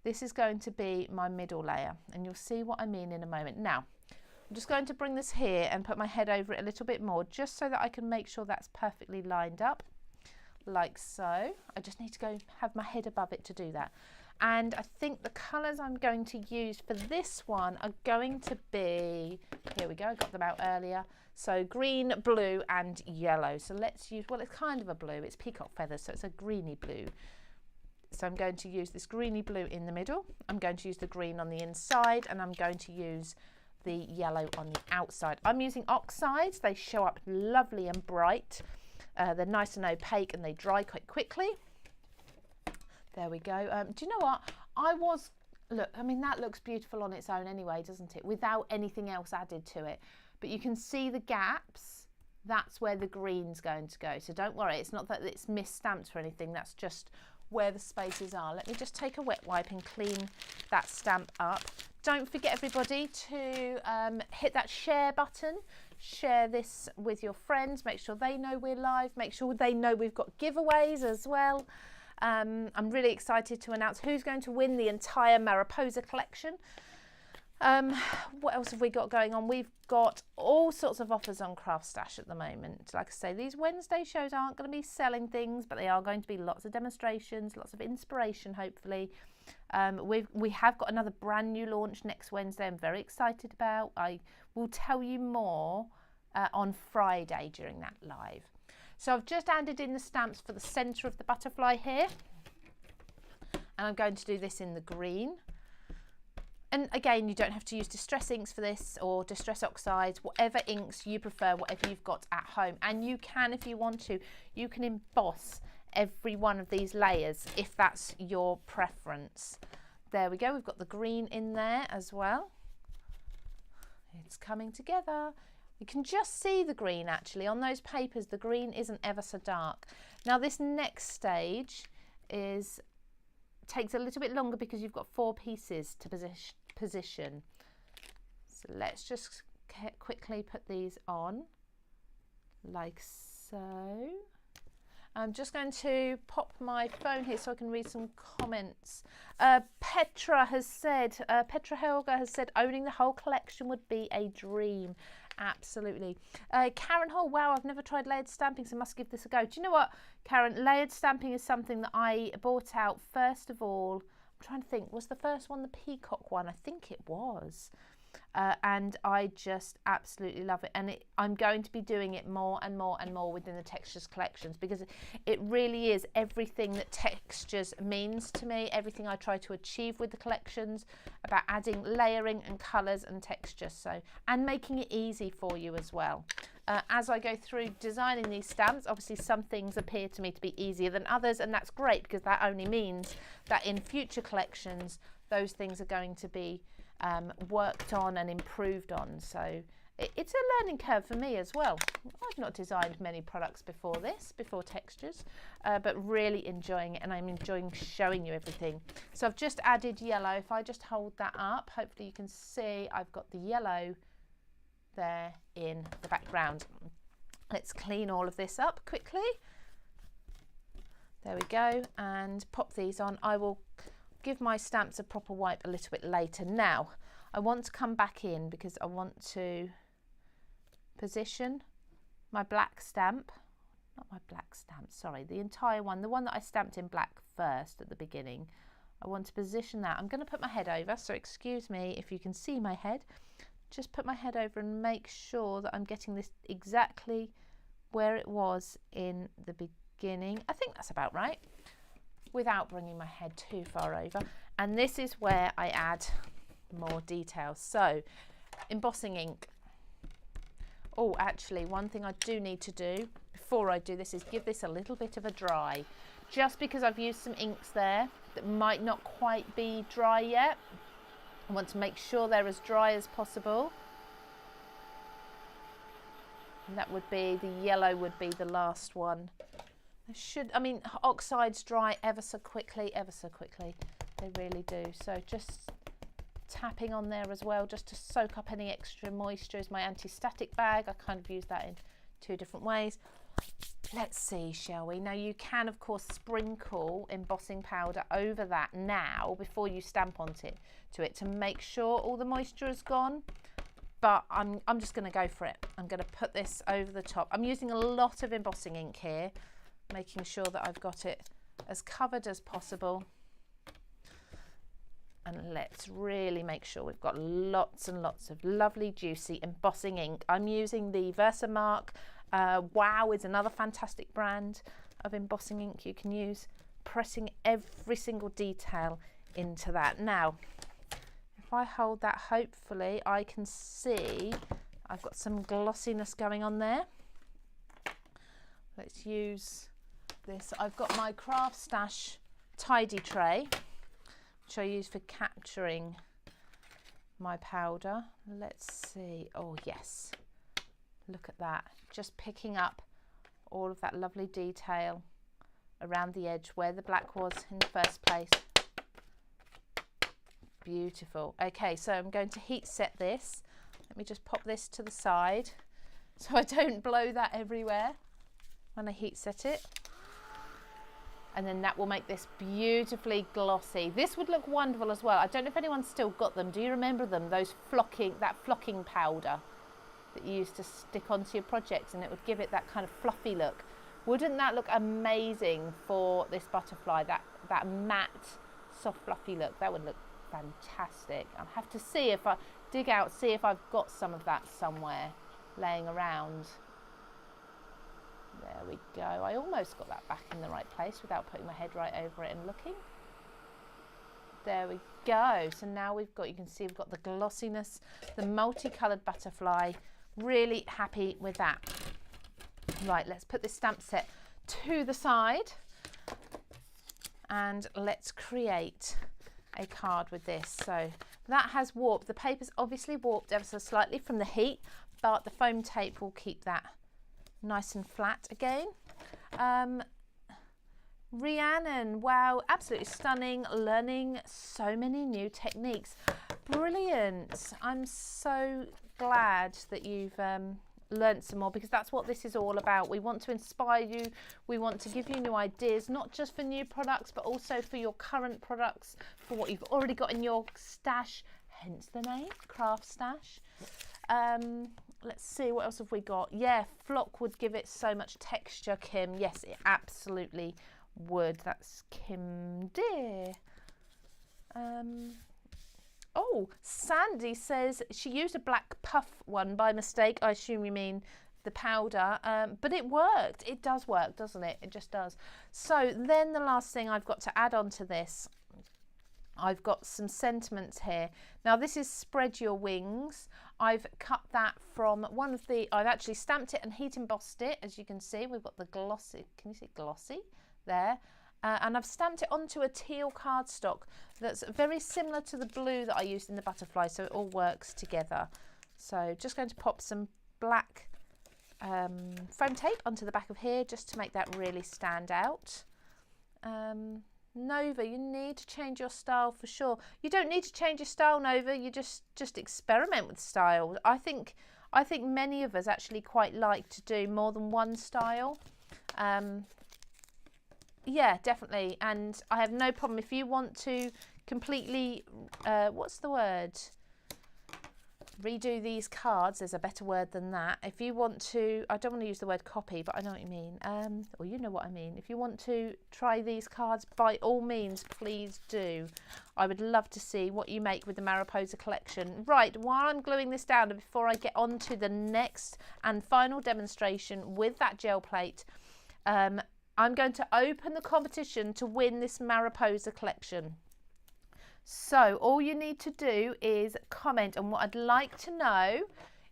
This is going to be my middle layer, and you'll see what I mean in a moment. Now, I'm just going to bring this here and put my head over it a little bit more, just so that I can make sure that's perfectly lined up, like so. I just need to go have my head above it to do that. And I think the colours I'm going to use for this one are going to be, here we go, I got them out earlier. So green, blue and yellow. So let's use, well, it's kind of a blue, it's peacock feathers, so it's a greeny blue. So I'm going to use this greeny blue in the middle. I'm going to use the green on the inside, and I'm going to use the yellow on the outside. I'm using oxides, they show up lovely and bright. They're nice and opaque and they dry quite quickly. There we go. Do you know what? Look, I mean, that looks beautiful on its own anyway, doesn't it? Without anything else added to it. But you can see the gaps. That's where the green's going to go. So don't worry, it's not that it's misstamped or anything. That's just where the spaces are. Let me just take a wet wipe and clean that stamp up. Don't forget, everybody, to hit that share button. Share this with your friends. Make sure they know we're live. Make sure they know we've got giveaways as well. I'm really excited to announce who's going to win the entire Mariposa collection. What else have we got going on? We've got all sorts of offers on CraftStash at the moment. Like I say, these Wednesday shows aren't going to be selling things, but they are going to be lots of demonstrations, lots of inspiration, hopefully. We have got another brand new launch next Wednesday I'm very excited about. I will tell you more on Friday during that live. So I've just added in the stamps for the centre of the butterfly here. And I'm going to do this in the green. And again, you don't have to use distress inks for this or distress oxides, whatever inks you prefer, whatever you've got at home. And you can, if you want to, you can emboss every one of these layers if that's your preference. There we go, we've got the green in there as well. It's coming together. You can just see the green actually. On those papers, the green isn't ever so dark. Now this next stage takes a little bit longer because you've got 4 pieces to position. So let's just quickly put these on like so. I'm just going to pop my phone here so I can read some comments. Petra Helga has said owning the whole collection would be a dream. Absolutely. Karen Hall, wow, I've never tried layered stamping, so must give this a go. Do you know what, Karen? Layered stamping is something that I bought out first of all. I'm trying to think, was the first one the peacock one? I think it was. And I just absolutely love it, and I'm going to be doing it more and more and more within the textures collections, because it really is everything that textures means to me, everything I try to achieve with the collections, about adding layering and colours and textures, so, and making it easy for you as well. As I go through designing these stamps, obviously some things appear to me to be easier than others, and that's great, because that only means that in future collections those things are going to be worked on and improved on. So it's a learning curve for me as well. I've not designed many products before textures, but really enjoying it, and I'm enjoying showing you everything. So I've just added yellow. If I just hold that up, hopefully you can see I've got the yellow there in the background. Let's clean all of this up quickly. There we go, and pop these on. I will give my stamps a proper wipe a little bit later. Now I want to come back in because I want to position my black stamp, not my black stamp, sorry, the entire one, the one that I stamped in black first at the beginning. I want to position that. I'm going to put my head over, so excuse me if you can see my head. Just put my head over and make sure that I'm getting this exactly where it was in the beginning. I think that's about right, without bringing my head too far over. And this is where I add more details. So embossing ink. Oh, actually one thing I do need to do before I do this is give this a little bit of a dry, just because I've used some inks there that might not quite be dry yet. I want to make sure they're as dry as possible. And that would be, the yellow would be the last one. Oxides dry ever so quickly, they really do. So just tapping on there as well, just to soak up any extra moisture, is my anti-static bag. I kind of use that in 2 different ways. Let's see, shall we? Now you can of course sprinkle embossing powder over that now before you stamp onto it to make sure all the moisture is gone. But I'm just going to go for it. I'm going to put this over the top. I'm using a lot of embossing ink here, making sure that I've got it as covered as possible. And let's really make sure we've got lots and lots of lovely juicy embossing ink. I'm using the Versamark. Wow is another fantastic brand of embossing ink you can use, pressing every single detail into that. Now if I hold that, hopefully I can see I've got some glossiness going on there. Let's use this. I've got my CraftStash tidy tray, which I use for capturing my powder. Let's see. Oh yes, look at that, just picking up all of that lovely detail around the edge where the black was in the first place. Beautiful. Okay, so I'm going to heat set this. Let me just pop this to the side so I don't blow that everywhere when I heat set it. And then that will make this beautifully glossy. This would look wonderful as well. I don't know if anyone's still got them. Do you remember them? Those that flocking powder that you used to stick onto your projects, and it would give it that kind of fluffy look. Wouldn't that look amazing for this butterfly? That matte, soft, fluffy look. That would look fantastic. I'll have to see if I dig out, see if I've got some of that somewhere laying around. There we go. I almost got that back in the right place without putting my head right over it and looking. There we go. So now we've got, you can see we've got the glossiness, the multicolored butterfly. Really happy with that. Right, let's put this stamp set to the side and let's create a card with this. So that has warped. The paper's obviously warped ever so slightly from the heat, but the foam tape will keep that nice and flat again. Rhiannon, wow, absolutely stunning, learning so many new techniques. Brilliant. I'm so glad that you've learned some more, because that's what this is all about. We want to inspire you, we want to give you new ideas, not just for new products but also for your current products, for what you've already got in your stash, hence the name CraftStash. Let's see, what else have we got? Yeah, flock would give it so much texture, Kim. Yes, it absolutely would. That's Kim Deer. Oh, Sandy says she used a black puff one by mistake. I assume you mean the powder, but it worked. It does work, doesn't it? It just does. So then the last thing I've got to add on to this, I've got some sentiments here. Now this is Spread Your Wings. I've cut that from one of the, I've actually stamped it and heat embossed it. As you can see, we've got the glossy, can you see glossy there? And I've stamped it onto a teal cardstock that's very similar to the blue that I used in the butterfly, so it all works together. So just going to pop some black foam tape onto the back of here just to make that really stand out. Nova, you need to change your style for sure. You don't need to change your style, Nova, you just experiment with style. I think many of us actually quite like to do more than one style. Yeah, definitely, and I have no problem if you want to completely, what's the word? Redo these cards, there's a better word than that. If you want to, I don't want to use the word copy, but I know what you mean, or you know what I mean. If you want to try these cards, by all means, please do. I would love to see what you make with the Mariposa collection. Right, while I'm gluing this down, and before I get on to the next and final demonstration with that gel plate, I'm going to open the competition to win this Mariposa collection. So all you need to do is comment, and what I'd like to know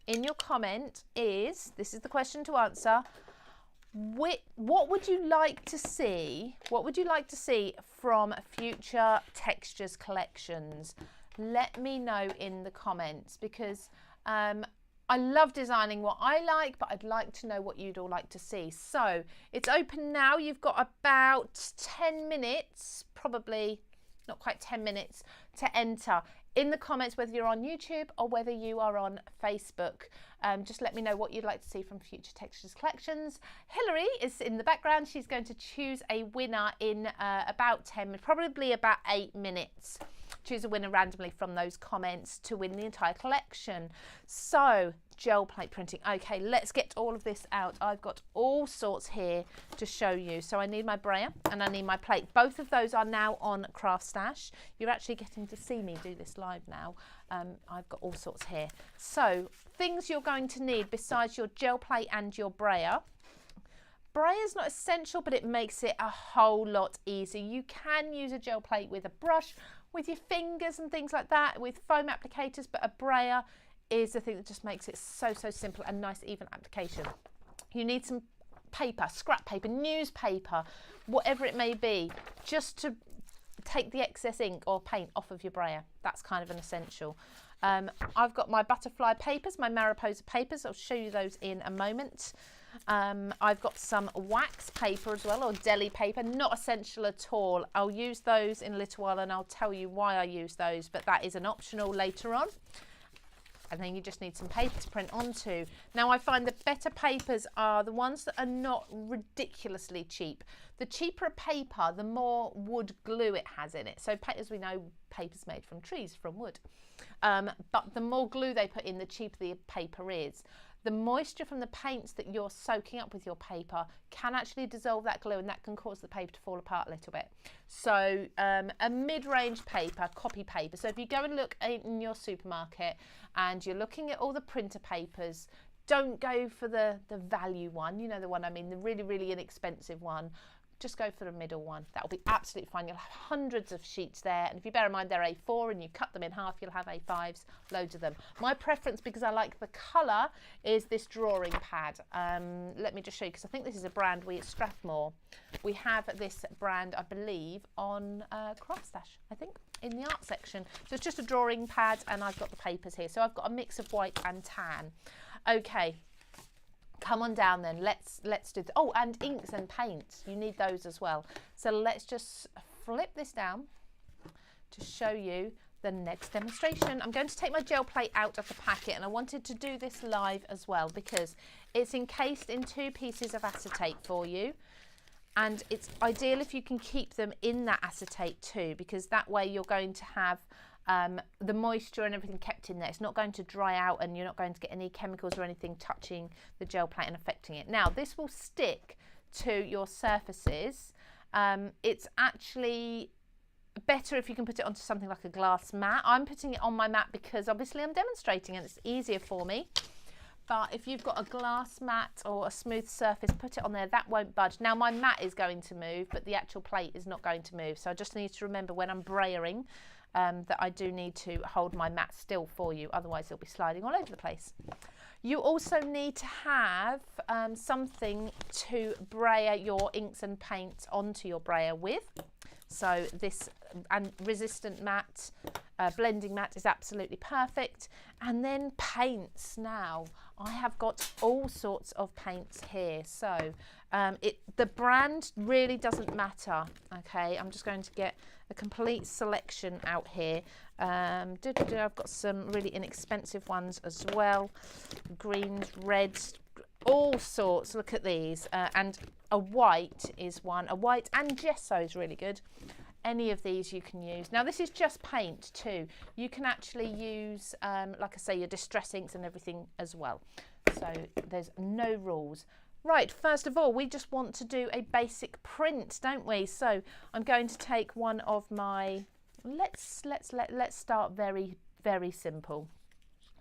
in your comment is, this is the question to answer, what would you like to see? What would you like to see from future textures collections? Let me know in the comments, because I love designing what I like, but I'd like to know what you'd all like to see. So it's open now. You've got about 10 minutes, probably not quite 10 minutes, to enter in the comments, whether you're on YouTube or whether you are on Facebook. Just let me know what you'd like to see from future textures collections. Hillary is in the background. She's going to choose a winner in about 10, probably about 8 minutes. Choose a winner randomly from those comments to win the entire collection. So, gel plate printing. Okay, let's get all of this out. I've got all sorts here to show you. So I need my brayer and I need my plate. Both of those are now on CraftStash. You're actually getting to see me do this live now. I've got all sorts here. So, things you're going to need besides your gel plate and your brayer. Brayer is not essential, but it makes it a whole lot easier. You can use a gel plate with a brush, with your fingers and things like that, with foam applicators, but a brayer is the thing that just makes it so simple and nice even application. You need some paper, scrap paper, newspaper, whatever it may be, just to take the excess ink or paint off of your brayer. That's kind of an essential. I've got my butterfly papers, my Mariposa papers. I'll show you those in a moment. I've got some wax paper as well, or deli paper, not essential at all. I'll use those in a little while and I'll tell you why I use those, but that is an optional later on. And then you just need some paper to print onto. Now I find the better papers are the ones that are not ridiculously cheap. The cheaper a paper, the more wood glue it has in it. So as we know, paper's made from trees, from wood. But the more glue they put in, the cheaper the paper is. The moisture from the paints that you're soaking up with your paper can actually dissolve that glue, and that can cause the paper to fall apart a little bit. So a mid-range paper, copy paper. So if you go and look in your supermarket and you're looking at all the printer papers, don't go for the value one, you know the one I mean, the really inexpensive one. Just go for the middle one. That'll be absolutely fine. You'll have hundreds of sheets there, and if you bear in mind they're A4 and you cut them in half, you'll have A5s, loads of them. My preference, because I like the colour, is this drawing pad. Let me just show you, because I think this is a brand we at Strathmore. We have this brand, I believe, on CraftStash, I think. in the art section. So it's just a drawing pad, and I've got the papers here. So I've got a mix of white and tan. Okay, come on down then. Let's do the, oh, and inks and paints. You need those as well. So let's just flip this down to show you the next demonstration. I'm going to take my gel plate out of the packet, and I wanted to do this live as well because it's encased in 2 pieces of acetate for you, and it's ideal if you can keep them in that acetate too, because that way you're going to have the moisture and everything kept in there. It's not going to dry out, and you're not going to get any chemicals or anything touching the gel plate and affecting it. Now this will stick to your surfaces. It's actually better if you can put it onto something like a glass mat. I'm putting it on my mat because obviously I'm demonstrating and it's easier for me. But if you've got a glass mat or a smooth surface, put it on there, that won't budge. Now my mat is going to move, but the actual plate is not going to move. So I just need to remember when I'm brayering that I do need to hold my mat still for you, otherwise it'll be sliding all over the place. You also need to have something to brayer your inks and paints onto your brayer with. So this and resistant mat, blending mat is absolutely perfect. And then paints. Now I have got all sorts of paints here. So the brand really doesn't matter. Okay, I'm just going to get a complete selection out here. I've got some really inexpensive ones as well. Greens, reds, all sorts. Look at these. And a white is one. A white and gesso is really good. Any of these you can use. Now this is just paint too. You can actually use, like I say, your distress inks and everything as well. So there's no rules. Right, first of all, we just want to do a basic print, don't we? So I'm going to take one of my, let's start very, very simple.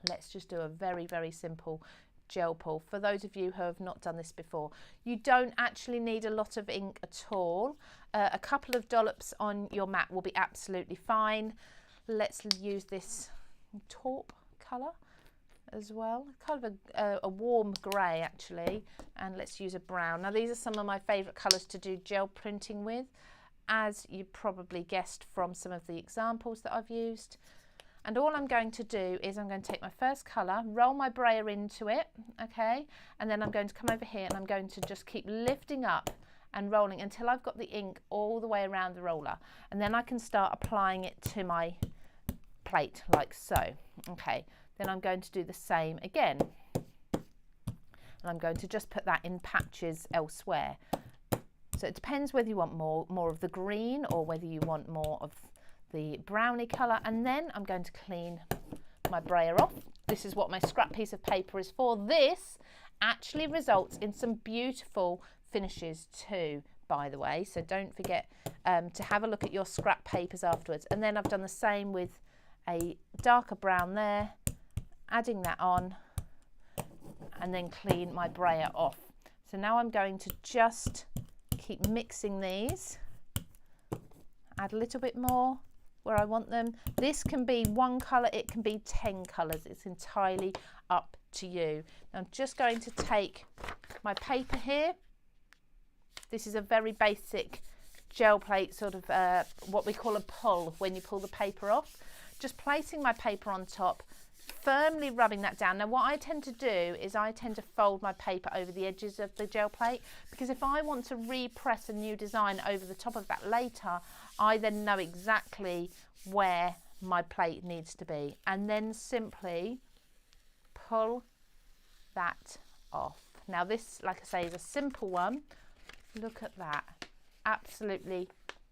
Let's just do a very, very simple gel pull. For those of you who have not done this before, you don't actually need a lot of ink at all. A couple of dollops on your mat will be absolutely fine. Let's use this taupe colour as well, kind of a warm grey actually, and let's use a brown. Now these are some of my favourite colours to do gel printing with, as you probably guessed from some of the examples that I've used. And all I'm going to do is I'm going to take my first colour, roll my brayer into it, okay, and then I'm going to come over here and I'm going to just keep lifting up and rolling until I've got the ink all the way around the roller, and then I can start applying it to my plate like so. Okay, then I'm going to do the same again, and I'm going to just put that in patches elsewhere. So it depends whether you want more of the green or whether you want more of the browny colour. And then I'm going to clean my brayer off. This is what my scrap piece of paper is for. This actually results in some beautiful finishes too, by the way, so don't forget to have a look at your scrap papers afterwards. And then I've done the same with a darker brown there, adding that on, and then clean my brayer off. So now I'm going to just keep mixing these, add a little bit more where I want them. This can be one colour, it can be 10 colours, it's entirely up to you. Now I'm just going to take my paper here. This is a very basic gel plate, sort of what we call a pull, when you pull the paper off. Just placing my paper on top, firmly rubbing that down. Now what I tend to do is I tend to fold my paper over the edges of the gel plate, because if I want to repress a new design over the top of that later, I then know exactly where my plate needs to be, and then simply pull that off. Now this, like I say, is a simple one. Look at that, absolutely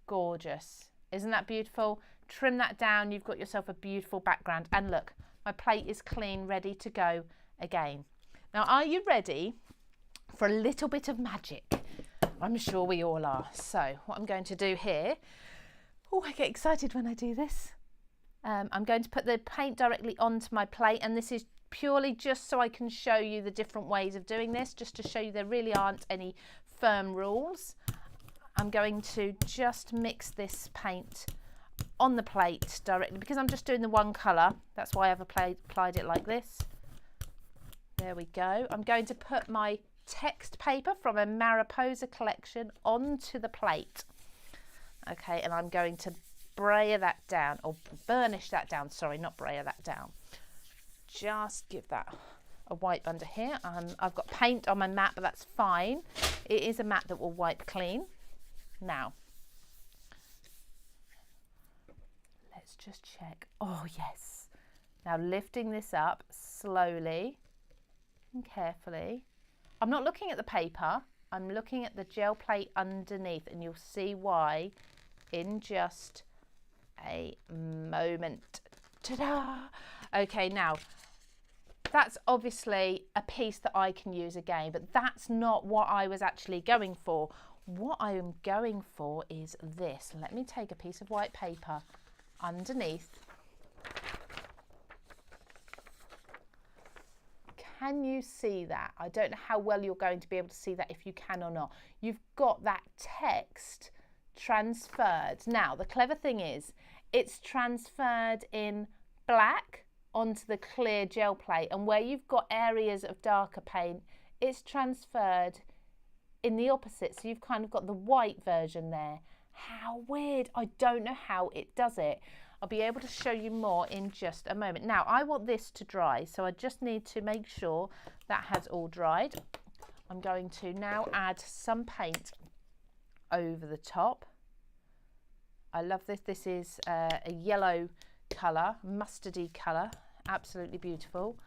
gorgeous. Isn't that beautiful? Trim that down, you've got yourself a beautiful background. And look, my plate is clean, ready to go again. Now, are you ready for a little bit of magic? I'm sure we all are. So what I'm going to do here, oh, I get excited when I do this. I'm going to put the paint directly onto my plate, and this is purely just so I can show you the different ways of doing this, just to show you there really aren't any firm rules. I'm going to just mix this paint on the plate directly, because I'm just doing the one colour. That's why I've applied it like this. There we go. I'm going to put my text paper from a Mariposa collection onto the plate. Okay, and I'm going to brayer that down, or burnish that down, sorry, not brayer that down. Just give that a wipe under here. I've got paint on my mat, but that's fine. It is a mat that will wipe clean. Now, let's just check. Oh, yes. Now lifting this up slowly and carefully. I'm not looking at the paper. I'm looking at the gel plate underneath, and you'll see why in just a moment. Ta-da! Okay, now that's obviously a piece that I can use again, but that's not what I was actually going for. What I am going for is this. Let me take a piece of white paper underneath. Can you see that? I don't know how well you're going to be able to see that, if you can or not. You've got that text transferred. Now, the clever thing is, it's transferred in black onto the clear gel plate, and where you've got areas of darker paint, it's transferred in the opposite. So you've kind of got the white version there. How weird. I don't know how it does it. I'll be able to show you more in just a moment. Now, I want this to dry, so I just need to make sure that has all dried. I'm going to now add some paint over the top. I love this. This is a yellow colour, mustardy colour, absolutely beautiful.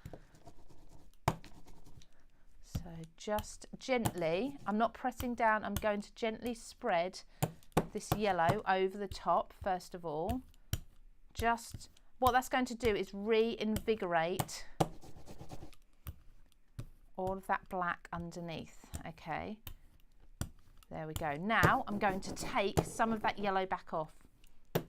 So just gently, I'm not pressing down, I'm going to gently spread this yellow over the top first of all. Just what that's going to do is reinvigorate all of that black underneath. Okay, there we go. Now I'm going to take some of that yellow back off. There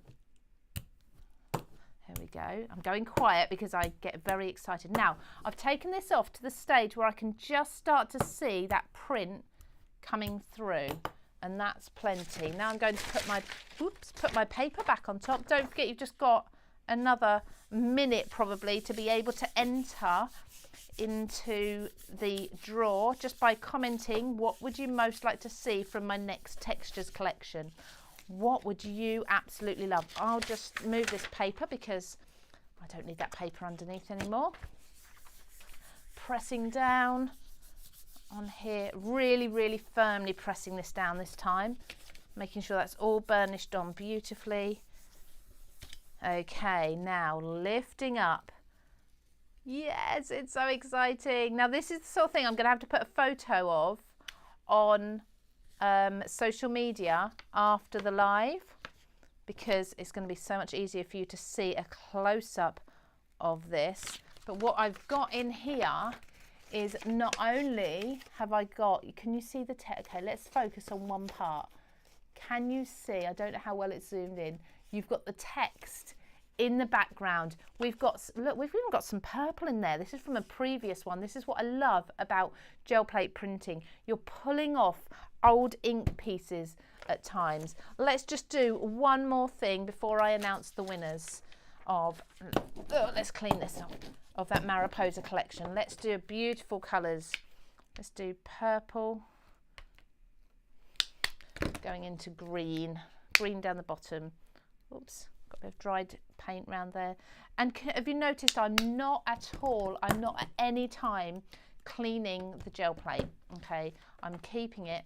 we go. I'm going quiet because I get very excited. Now I've taken this off to the stage where I can just start to see that print coming through, and that's plenty. Now I'm going to put my paper back on top. Don't forget, you've just got another minute probably to be able to enter into the drawer just by commenting what would you most like to see from my next textures collection. What would you absolutely love? I'll just move this paper because I don't need that paper underneath anymore. Pressing down on here, really, really firmly pressing this down this time, making sure that's all burnished on beautifully. Okay, now lifting up. Yes, it's so exciting. Now this is the sort of thing I'm going to have to put a photo of on social media after the live, because it's going to be so much easier for you to see a close-up of this. But what I've got in here is not only have I got, can you see the text? Okay, let's focus on one part. Can you see? I don't know how well it's zoomed in. You've got the text in the background. We've got, look, we've even got some purple in there. This is from a previous one. This is what I love about gel plate printing. You're pulling off old ink pieces at times. Let's just do one more thing before I announce the winners of, let's clean this up, of that Mariposa collection. Let's do beautiful colours. Let's do purple, going into green, green down the bottom. Oops, got a bit of dried paint around there. And have you noticed I'm not at any time cleaning the gel plate, okay? I'm keeping it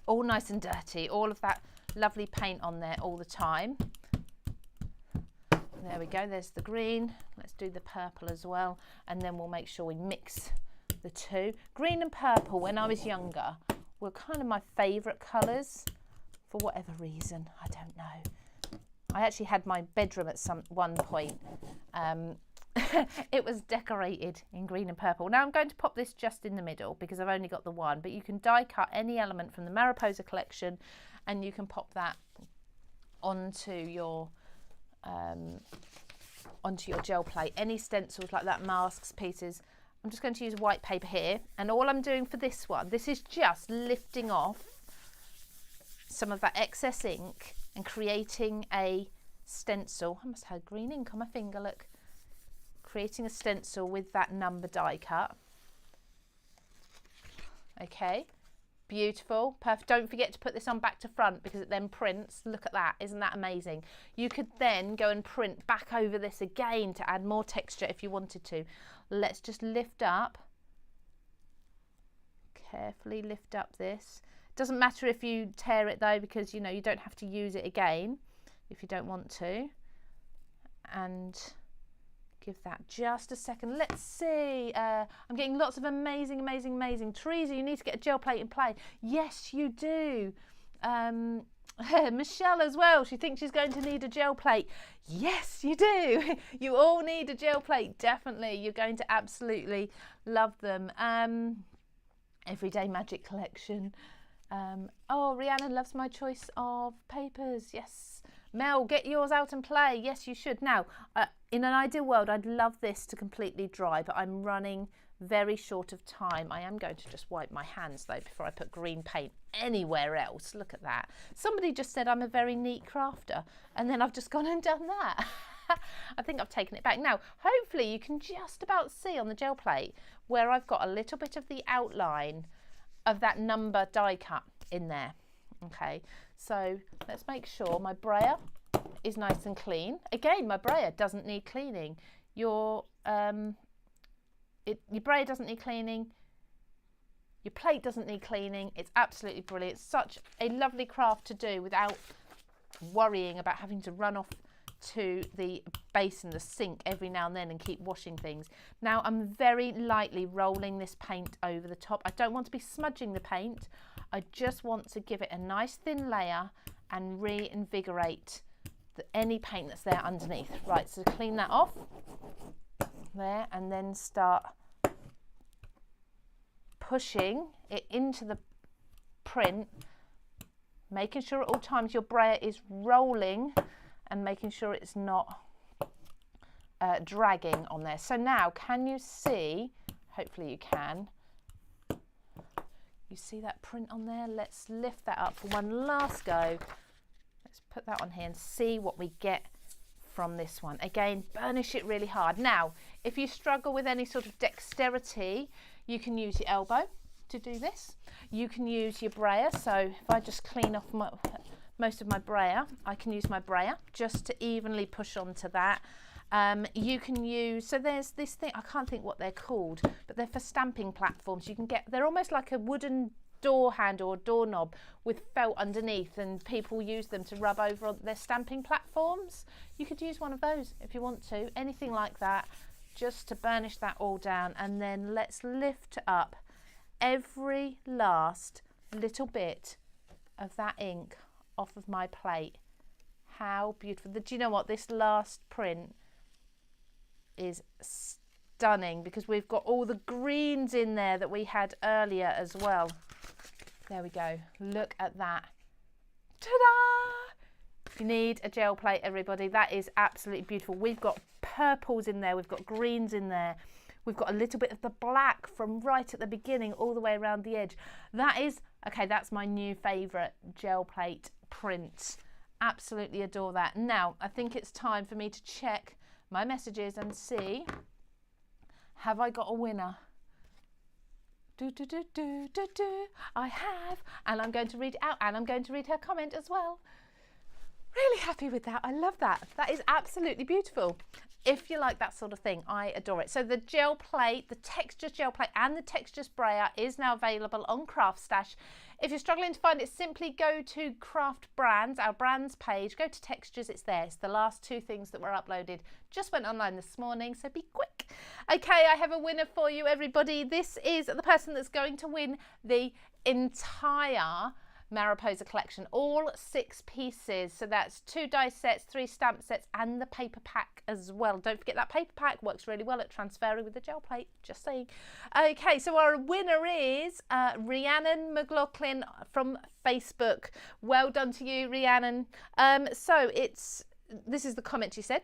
all nice and dirty, all of that lovely paint on there all the time. There we go, there's the green. Let's do the purple as well, and then we'll make sure we mix the two. Green and purple, when I was younger, were kind of my favourite colours for whatever reason, I don't know. I actually had my bedroom at one point. It was decorated in green and purple. Now I'm going to pop this just in the middle because I've only got the one, but you can die cut any element from the Mariposa collection and you can pop that onto your gel plate. Any stencils like that, masks, pieces. I'm just going to use white paper here, and all I'm doing for this one, this is just lifting off some of that excess ink and creating a stencil. I must have green ink on my finger, look. Creating a stencil with that number die cut. Okay, Beautiful, perfect. Don't forget to put this on back to front because it then prints. Look at that, isn't that amazing? You could then go and print back over this again to add more texture if you wanted to. Let's just lift up, carefully lift up this. Doesn't matter if you tear it though, because you know you don't have to use it again if you don't want to. And give that just a second. Let's see. I'm getting lots of amazing Teresa, you need to get a gel plate in play. Yes, you do. Michelle as well. She thinks she's going to need a gel plate. Yes, you do. You all need a gel plate. Definitely. You're going to absolutely love them. Everyday Magic Collection. Oh, Rhiannon loves my choice of papers. Yes. Mel, get yours out and play. Yes, you should. Now, in an ideal world, I'd love this to completely dry, but I'm running very short of time. I am going to just wipe my hands, though, before I put green paint anywhere else. Look at that. Somebody just said I'm a very neat crafter, and then I've just gone and done that. I think I've taken it back. Now, hopefully you can just about see on the gel plate where I've got a little bit of the outline of that number die cut in there. Okay, so let's make sure my brayer is nice and clean. Again, my brayer doesn't need cleaning. Your brayer doesn't need cleaning. Your plate doesn't need cleaning. It's absolutely brilliant. It's such a lovely craft to do without worrying about having to run off to the basin, the sink every now and then and keep washing things. Now I'm very lightly rolling this paint over the top. I don't want to be smudging the paint. I just want to give it a nice thin layer and reinvigorate any paint that's there underneath. Right, so clean that off there and then start pushing it into the print, making sure at all times your brayer is rolling and making sure it's not dragging on there. So now, can you see, hopefully you can, you see that print on there? Let's lift that up for one last go. Let's put that on here and see what we get from this one. Again, burnish it really hard. Now, if you struggle with any sort of dexterity, you can use your elbow to do this. You can use your brayer. So if I just clean off most of my brayer, I can use my brayer just to evenly push onto that. You can use, so there's this thing, I can't think what they're called, but they're for stamping platforms. You can get, they're almost like a wooden door handle or doorknob with felt underneath, and people use them to rub over their stamping platforms. You could use one of those if you want to, anything like that, just to burnish that all down. And then let's lift up every last little bit of that ink off of my plate. How beautiful. Do you know what, this last print is stunning because we've got all the greens in there that we had earlier as well. There we go, look at that. Ta-da! You need a gel plate, everybody. That is absolutely beautiful. We've got purples in there, we've got greens in there, we've got a little bit of the black from right at the beginning all the way around the edge. That is, okay, that's my new favourite gel plate print. Absolutely adore that. Now, I think it's time for me to check my messages and see, have I got a winner? I have, and I'm going to read it out, and I'm going to read her comment as well. Really happy with that. I love that. That is absolutely beautiful. If you like that sort of thing, I adore it. So the gel plate, the Textures gel plate and the Textures sprayer is now available on CraftStash. If you're struggling to find it, simply go to Craft Brands, our brands page, go to Textures, it's there. It's the last two things that were uploaded. Just went online this morning, so be quick. Okay, I have a winner for you, everybody. This is the person that's going to win the entire Mariposa collection, all 6 pieces. So that's 2 die sets, 3 stamp sets, and the paper pack as well. Don't forget that paper pack works really well at transferring with the gel plate, just saying. Okay, so our winner is Rhiannon McLaughlin from Facebook. Well done to you, Rhiannon. So this is the comment she said.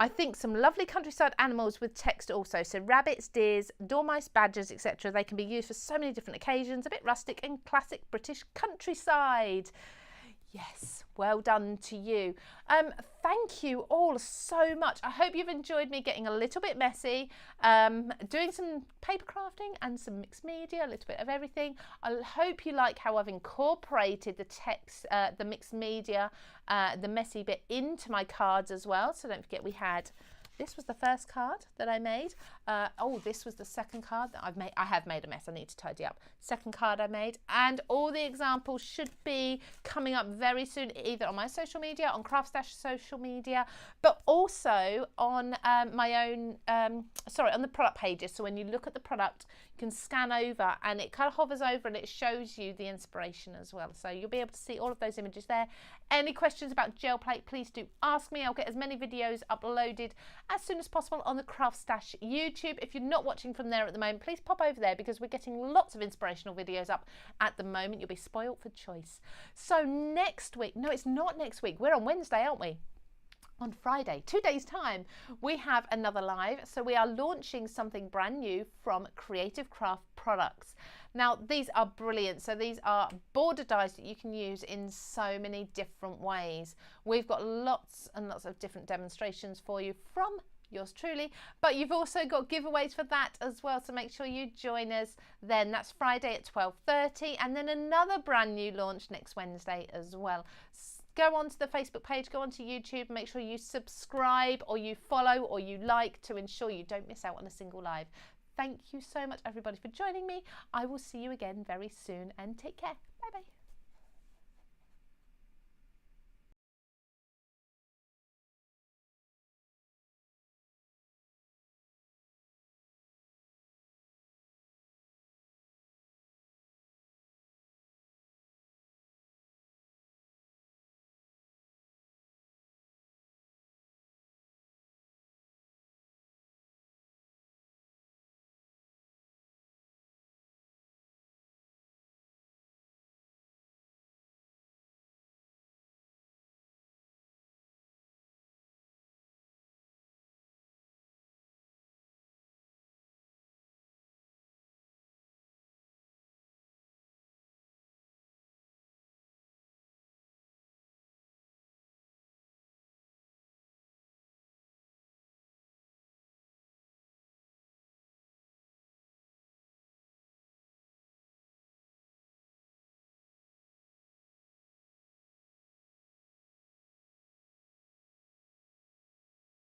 I think some lovely countryside animals with text also. So rabbits, deers, dormice, badgers, etc. They can be used for so many different occasions. A bit rustic and classic British countryside. Yes, well done to you. Thank you all so much. I hope you've enjoyed me getting a little bit messy, doing some paper crafting and some mixed media, a little bit of everything. I hope you like how I've incorporated the text, the mixed media, the messy bit into my cards as well. So don't forget this was the first card that I made. This was the second card that I've made. I have made a mess. I need to tidy up. Second card I made. And all the examples should be coming up very soon, either on my social media, on CraftStash social media, but also on my own, on the product pages. So when you look at the product, you can scan over and it kind of hovers over and it shows you the inspiration as well. So you'll be able to see all of those images there. Any questions about gel plate, please do ask me. I'll get as many videos uploaded as soon as possible on the CraftStash YouTube. If you're not watching from there at the moment, please pop over there because we're getting lots of inspirational videos up at the moment. You'll be spoilt for choice. So next week, no, it's not next week. We're on Wednesday, aren't we? On Friday, 2 days time, we have another live. So we are launching something brand new from Creative Craft Products. Now, these are brilliant. So these are border dies that you can use in so many different ways. We've got lots and lots of different demonstrations for you from yours truly, but you've also got giveaways for that as well. So make sure you join us then. That's Friday at 12:30, and then another brand new launch next Wednesday as well. Go onto the Facebook page, go onto YouTube, make sure you subscribe or you follow or you like to ensure you don't miss out on a single live. Thank you so much, everybody, for joining me. I will see you again very soon and take care. Bye bye.